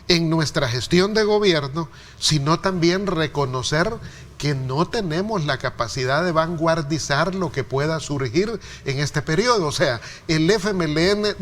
en nuestra gestión de gobierno, sino también reconocer que no tenemos la capacidad de vanguardizar lo que pueda surgir en este periodo. O sea, el FMLN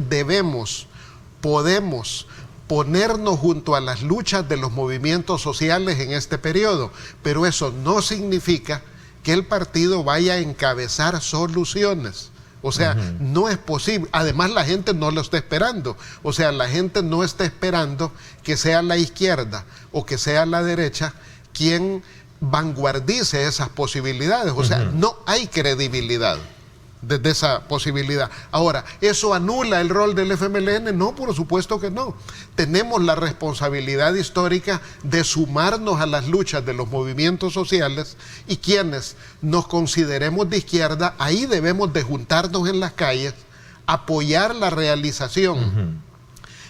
podemos ponernos junto a las luchas de los movimientos sociales en este periodo, pero eso no significa que el partido vaya a encabezar soluciones. O sea, no es posible. Además, la gente no lo está esperando. O sea, la gente no está esperando que sea la izquierda o que sea la derecha quien vanguardice esas posibilidades. O sea, no hay credibilidad desde esa posibilidad. Ahora, ¿eso anula el rol del FMLN? No, por supuesto que no. Tenemos la responsabilidad histórica de sumarnos a las luchas de los movimientos sociales, y quienes nos consideremos de izquierda, ahí debemos de juntarnos en las calles, apoyar la realización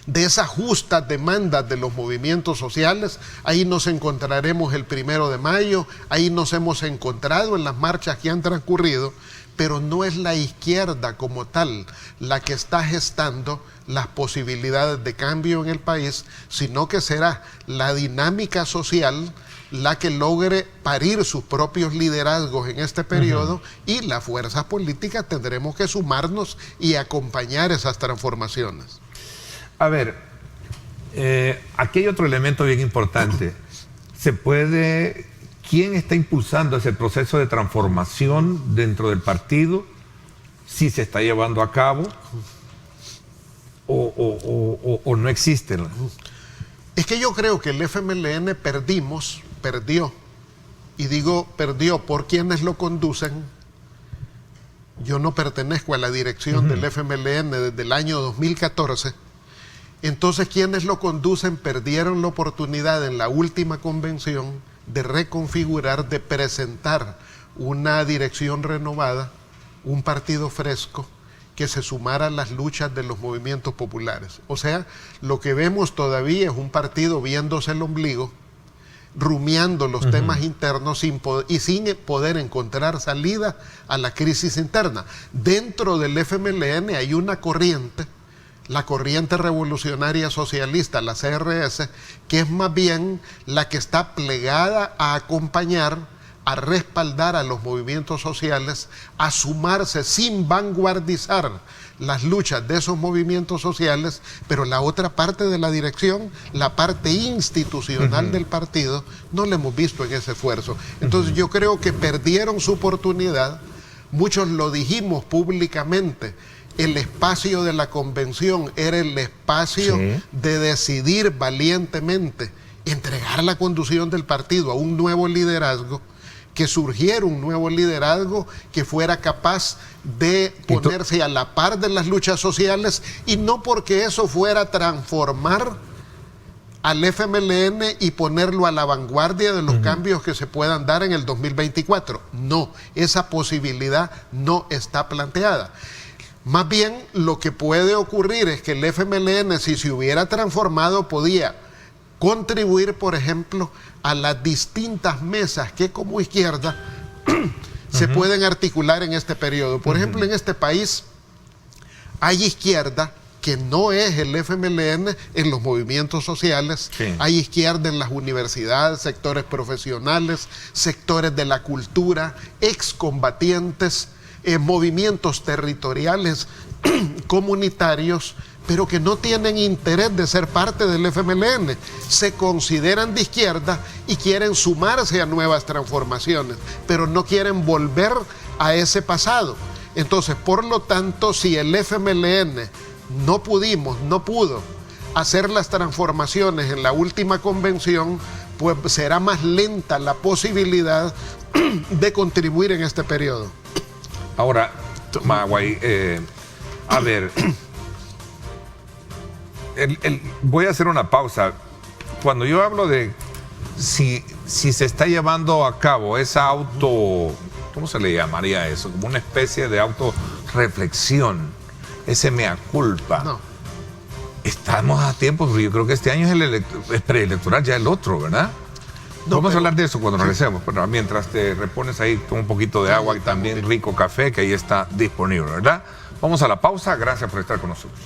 de esas justas demandas de los movimientos sociales. Ahí nos encontraremos el 1 de mayo, ahí nos hemos encontrado en las marchas que han transcurrido, pero no es la izquierda como tal la que está gestando las posibilidades de cambio en el país, sino que será la dinámica social la que logre parir sus propios liderazgos en este periodo, y las fuerzas políticas tendremos que sumarnos y acompañar esas transformaciones. A ver, aquí hay otro elemento bien importante. ¿Quién está impulsando ese proceso de transformación dentro del partido? ¿Si se está llevando a cabo o no existe? Es que yo creo que el FMLN perdió, y digo perdió por quienes lo conducen. Yo no pertenezco a la dirección del FMLN desde el año 2014. Entonces, quienes lo conducen perdieron la oportunidad en la última convención de reconfigurar, de presentar una dirección renovada, un partido fresco que se sumara a las luchas de los movimientos populares. O sea, lo que vemos todavía es un partido viéndose el ombligo, rumiando los temas internos sin poder encontrar salida a la crisis interna. Dentro del FMLN hay una corriente, la corriente revolucionaria socialista, la CRS, que es más bien la que está plegada a acompañar, a respaldar a los movimientos sociales, a sumarse sin vanguardizar las luchas de esos movimientos sociales, pero la otra parte de la dirección, la parte institucional del partido, no la hemos visto en ese esfuerzo. Entonces yo creo que perdieron su oportunidad. Muchos lo dijimos públicamente. El espacio de la convención era el espacio de decidir valientemente, entregar la conducción del partido a un nuevo liderazgo, que surgiera un nuevo liderazgo que fuera capaz de ponerse a la par de las luchas sociales, y no porque eso fuera a transformar al FMLN y ponerlo a la vanguardia de los cambios que se puedan dar en el 2024. No, esa posibilidad no está planteada. Más bien, lo que puede ocurrir es que el FMLN, si se hubiera transformado, podía contribuir, por ejemplo, a las distintas mesas que como izquierda se pueden articular en este periodo. Por ejemplo, en este país hay izquierda que no es el FMLN en los movimientos sociales. Sí. Hay izquierda en las universidades, sectores profesionales, sectores de la cultura, excombatientes, movimientos territoriales comunitarios, pero que no tienen interés de ser parte del FMLN. Se consideran de izquierda y quieren sumarse a nuevas transformaciones, pero no quieren volver a ese pasado. Entonces, por lo tanto, si el FMLN no pudo hacer las transformaciones en la última convención, pues será más lenta la posibilidad de contribuir en este periodo. Ahora, Maguay, a ver, voy a hacer una pausa. Cuando yo hablo de si se está llevando a cabo esa ¿cómo se le llamaría eso? Como una especie de autorreflexión, ese mea culpa. No. Estamos a tiempo, porque yo creo que este año es preelectoral, ya el otro, ¿verdad? No, Vamos a pero- hablar de eso cuando regresemos, pero mientras te repones ahí, toma un poquito de agua y también rico café, que ahí está disponible, ¿verdad? Vamos a la pausa, gracias por estar con nosotros.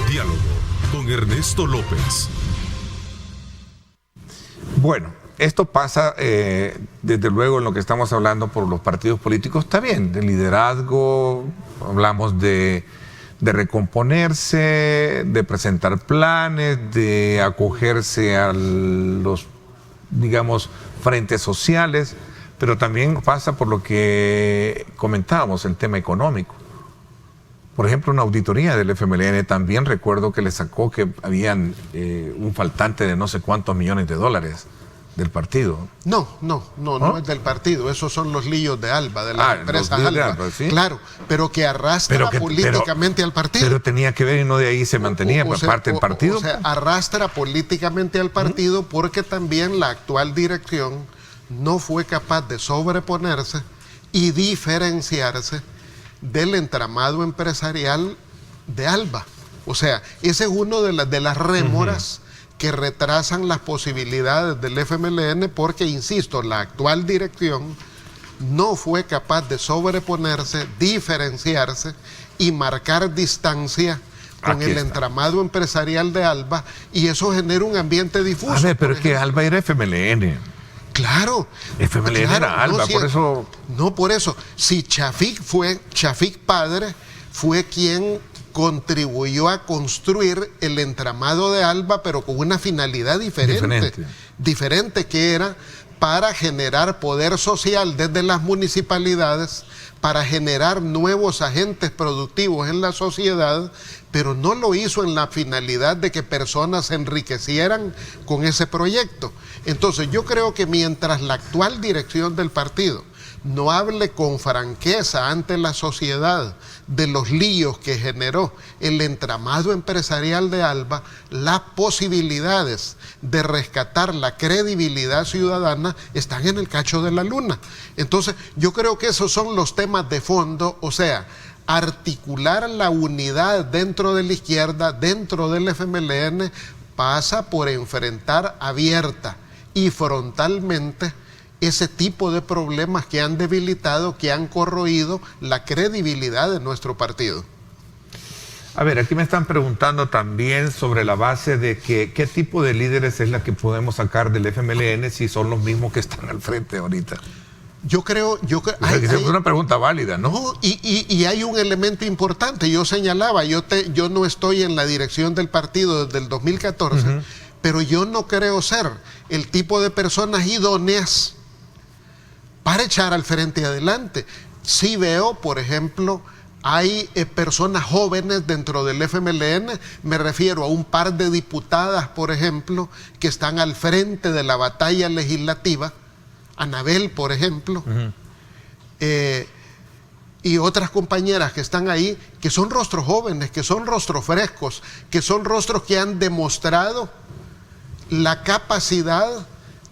Diálogo con Ernesto López. Bueno, esto pasa, desde luego, en lo que estamos hablando por los partidos políticos, está bien, de liderazgo, hablamos de recomponerse, de presentar planes, de acogerse a los, digamos, frentes sociales, pero también pasa por lo que comentábamos, el tema económico. Por ejemplo, una auditoría del FMLN también recuerdo que le sacó que habían un faltante de no sé cuántos millones de dólares del partido. No es del partido. Esos son los líos de Alba, de las empresas los líos de Alba. Alba, ¿sí? Claro, pero que arrastra políticamente al partido. Pero tenía que ver y no de ahí se mantenía por parte del partido. O sea, arrastra políticamente al partido porque también la actual dirección no fue capaz de sobreponerse y diferenciarse del entramado empresarial de Alba. O sea, ese es uno de las rémoras que retrasan las posibilidades del FMLN porque, insisto, la actual dirección no fue capaz de sobreponerse, diferenciarse y marcar distancia con Aquí el está. entramado empresarial de Alba, y eso genera un ambiente difuso. A ver, pero Por es que ejemplo, Alba era FMLN. claro. FMLN era Alba, sí, por eso... No, por eso. Si Chafik padre fue quien contribuyó a construir el entramado de Alba, pero con una finalidad diferente, que era para generar poder social desde las municipalidades, para generar nuevos agentes productivos en la sociedad, pero no lo hizo en la finalidad de que personas se enriquecieran con ese proyecto. Entonces yo creo que mientras la actual dirección del partido no hable con franqueza ante la sociedad de los líos que generó el entramado empresarial de Alba, las posibilidades de rescatar la credibilidad ciudadana están en el cacho de la luna. Entonces, yo creo que esos son los temas de fondo, o sea, articular la unidad dentro de la izquierda, dentro del FMLN, pasa por enfrentar abierta y frontalmente ese tipo de problemas que han debilitado, que han corroído la credibilidad de nuestro partido. A ver, aquí me están preguntando también sobre la base de que qué tipo de líderes es la que podemos sacar del FMLN si son los mismos que están al frente ahorita. Yo creo Es una pregunta válida, ¿no? No, y hay un elemento importante. Yo señalaba, yo no estoy en la dirección del partido desde el 2014, pero yo no creo ser el tipo de personas idóneas para echar al frente y adelante. Sí veo, por ejemplo, hay personas jóvenes dentro del FMLN, me refiero a un par de diputadas, por ejemplo, que están al frente de la batalla legislativa, Anabel, por ejemplo, y otras compañeras que están ahí, que son rostros jóvenes, que son rostros frescos, que son rostros que han demostrado la capacidad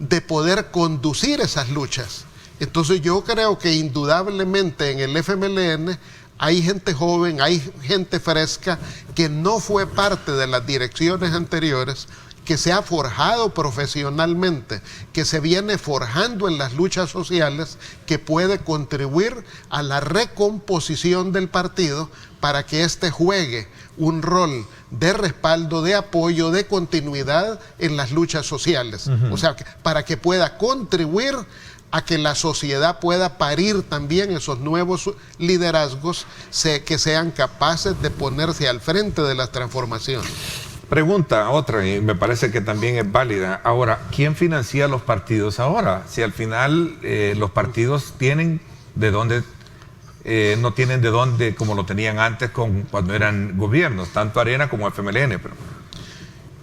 de poder conducir esas luchas. Entonces yo creo que indudablemente en el FMLN hay gente joven, hay gente fresca que no fue parte de las direcciones anteriores, que se ha forjado profesionalmente, que se viene forjando en las luchas sociales, que puede contribuir a la recomposición del partido para que éste juegue un rol de respaldo, de apoyo, de continuidad en las luchas sociales. O sea, para que pueda contribuir a que la sociedad pueda parir también esos nuevos liderazgos que sean capaces de ponerse al frente de las transformaciones. Pregunta otra, y me parece que también es válida. Ahora, ¿quién financia los partidos ahora? Si al final los partidos tienen de dónde, no tienen de dónde como lo tenían antes cuando eran gobiernos, tanto Arena como FMLN. Pero...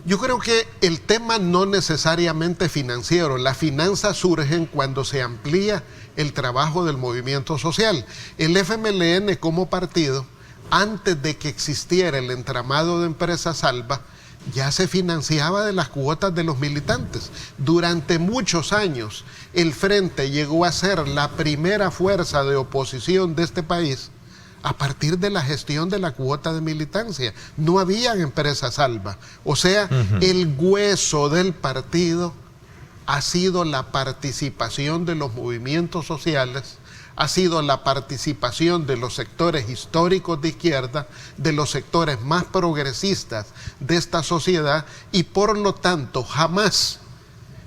Yo creo que el tema no necesariamente financiero, las finanzas surgen cuando se amplía el trabajo del movimiento social. El FMLN como partido, antes de que existiera el entramado de Empresa Salva, ya se financiaba de las cuotas de los militantes. Durante muchos años, el Frente llegó a ser la primera fuerza de oposición de este país a partir de la gestión de la cuota de militancia. No había Empresa Salva. O sea, el hueso del partido ha sido la participación de los movimientos sociales, ha sido la participación de los sectores históricos de izquierda, de los sectores más progresistas de esta sociedad, y por lo tanto jamás,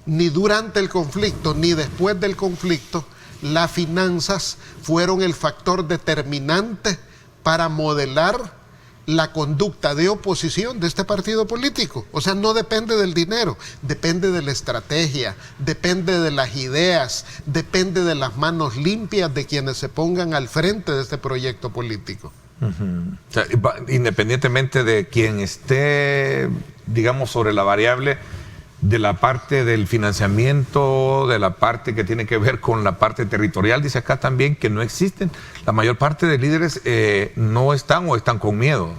ni durante el conflicto ni después del conflicto, las finanzas fueron el factor determinante para modelar la conducta de oposición de este partido político. O sea, no depende del dinero, depende de la estrategia, depende de las ideas, depende de las manos limpias de quienes se pongan al frente de este proyecto político. O sea, independientemente de quien esté, digamos, sobre la variable de la parte del financiamiento, de la parte que tiene que ver con la parte territorial, dice acá también que no existen. La mayor parte de líderes no están o están con miedo.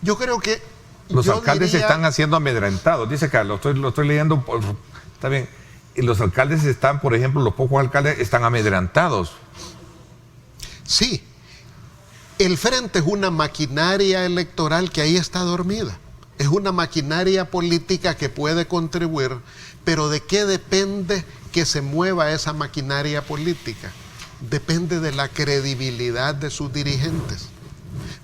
Yo creo que... Los alcaldes se están haciendo amedrentados, dice acá, lo estoy leyendo, está bien. Y los alcaldes están, por ejemplo, los pocos alcaldes están amedrentados. Sí, el Frente es una maquinaria electoral que ahí está dormida. Es una maquinaria política que puede contribuir, pero ¿de qué depende que se mueva esa maquinaria política? Depende de la credibilidad de sus dirigentes.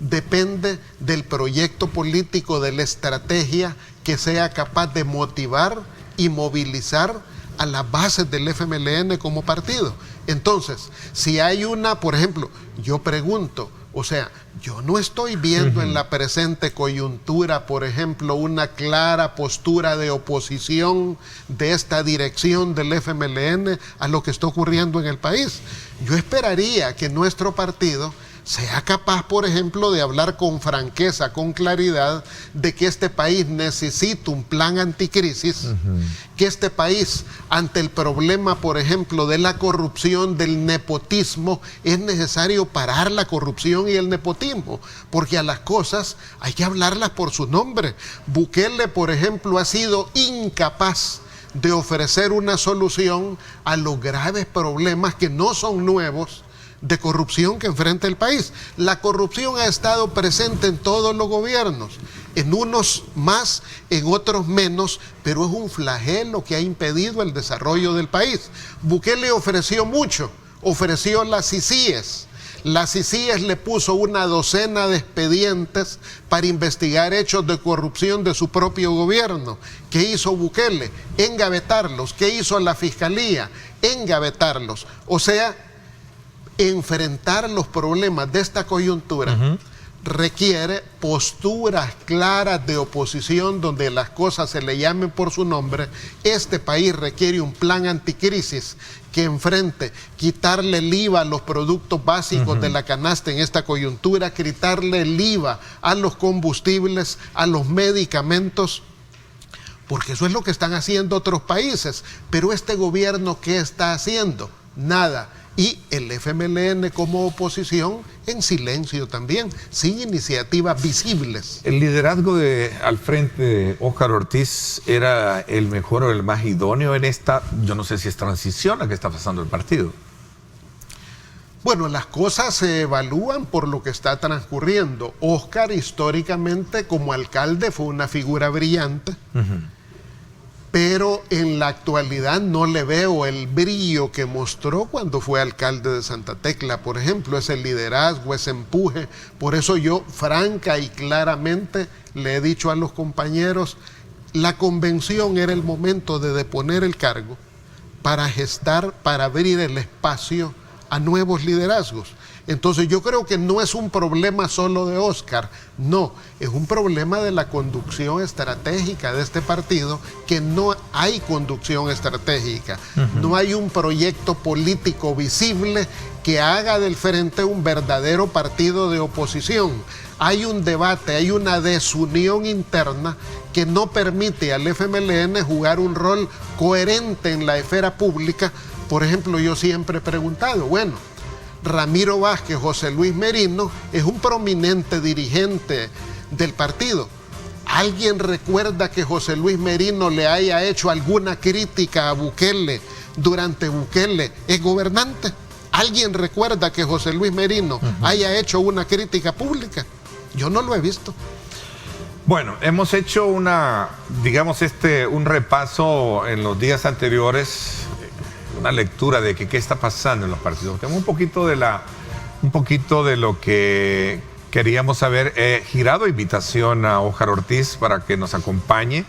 Depende del proyecto político, de la estrategia que sea capaz de motivar y movilizar a las bases del FMLN como partido. Entonces, si hay por ejemplo, yo pregunto, o sea, yo no estoy viendo en la presente coyuntura, por ejemplo, una clara postura de oposición de esta dirección del FMLN a lo que está ocurriendo en el país. Yo esperaría que nuestro partido sea capaz, por ejemplo, de hablar con franqueza, con claridad, de que este país necesita un plan anticrisis, que este país, ante el problema, por ejemplo, de la corrupción, del nepotismo, es necesario parar la corrupción y el nepotismo, porque a las cosas hay que hablarlas por su nombre. Bukele, por ejemplo, ha sido incapaz de ofrecer una solución a los graves problemas que no son nuevos, de corrupción que enfrenta el país. La corrupción ha estado presente en todos los gobiernos, en unos más, en otros menos, pero es un flagelo que ha impedido el desarrollo del país. Bukele ofreció mucho, ofreció las CICIES. La CICIES le puso una docena de expedientes para investigar hechos de corrupción de su propio gobierno. ¿Qué hizo Bukele? Engavetarlos. ¿Qué hizo la Fiscalía? Engavetarlos. O sea, enfrentar los problemas de esta coyuntura requiere posturas claras de oposición donde las cosas se le llamen por su nombre. Este país requiere un plan anticrisis que enfrente, quitarle el IVA a los productos básicos de la canasta en esta coyuntura, quitarle el IVA a los combustibles, a los medicamentos, porque eso es lo que están haciendo otros países. Pero este gobierno, ¿qué está haciendo? Nada. Y el FMLN como oposición en silencio también, sin iniciativas visibles. ¿El liderazgo al frente de Óscar Ortiz era el mejor o el más idóneo en esta, yo no sé si es transición a que está pasando el partido? Bueno, las cosas se evalúan por lo que está transcurriendo. Óscar históricamente como alcalde fue una figura brillante. pero en la actualidad no le veo el brillo que mostró cuando fue alcalde de Santa Tecla, por ejemplo, ese liderazgo, ese empuje. Por eso yo franca y claramente le he dicho a los compañeros, la convención era el momento de deponer el cargo para gestar, para abrir el espacio a nuevos liderazgos. Entonces yo creo que no es un problema solo de Óscar, no, es un problema de la conducción estratégica de este partido, que no hay conducción estratégica, no hay un proyecto político visible que haga del Frente un verdadero partido de oposición. Hay un debate, hay una desunión interna que no permite al FMLN jugar un rol coherente en la esfera pública. Por ejemplo, yo siempre he preguntado, bueno, Ramiro Vázquez, José Luis Merino es un prominente dirigente del partido. ¿Alguien recuerda que José Luis Merino le haya hecho alguna crítica a Bukele durante Bukele es gobernante? ¿Alguien recuerda que José Luis Merino haya hecho una crítica pública? Yo no lo he visto. Bueno, hemos hecho un repaso en los días anteriores, una lectura de qué está pasando en los partidos. Tenemos un poquito de lo que queríamos saber. He girado invitación a Óscar Ortiz para que nos acompañe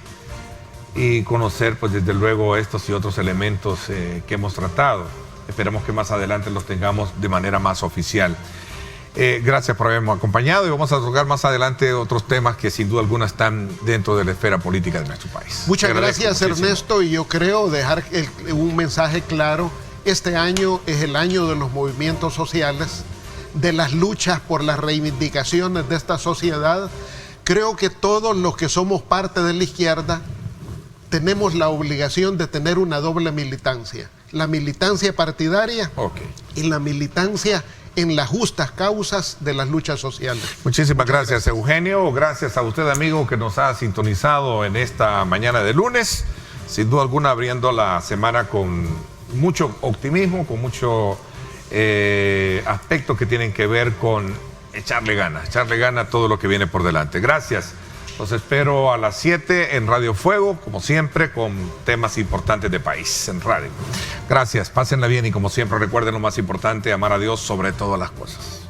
y conocer, pues desde luego, estos y otros elementos que hemos tratado. Esperamos que más adelante los tengamos de manera más oficial. Gracias por habernos acompañado y vamos a tocar más adelante otros temas que sin duda alguna están dentro de la esfera política de nuestro país. Muchas gracias, Ernesto, y yo creo dejar un mensaje claro. Este año es el año de los movimientos sociales, de las luchas por las reivindicaciones de esta sociedad. Creo que todos los que somos parte de la izquierda tenemos la obligación de tener una doble militancia. La militancia partidaria y la militancia en las justas causas de las luchas sociales. Muchísimas gracias, Eugenio. Gracias a usted, amigo, que nos ha sintonizado en esta mañana de lunes. Sin duda alguna, abriendo la semana con mucho optimismo, con mucho aspectos que tienen que ver con echarle ganas a todo lo que viene por delante. Gracias. Los espero a las 7 en Radio Fuego, como siempre, con temas importantes de país en radio. Gracias, pásenla bien y como siempre recuerden lo más importante, amar a Dios sobre todas las cosas.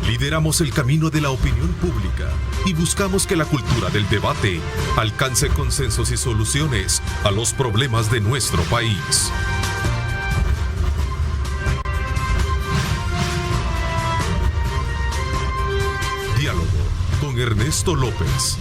Lideramos el camino de la opinión pública y buscamos que la cultura del debate alcance consensos y soluciones a los problemas de nuestro país. Diálogo con Ernesto López.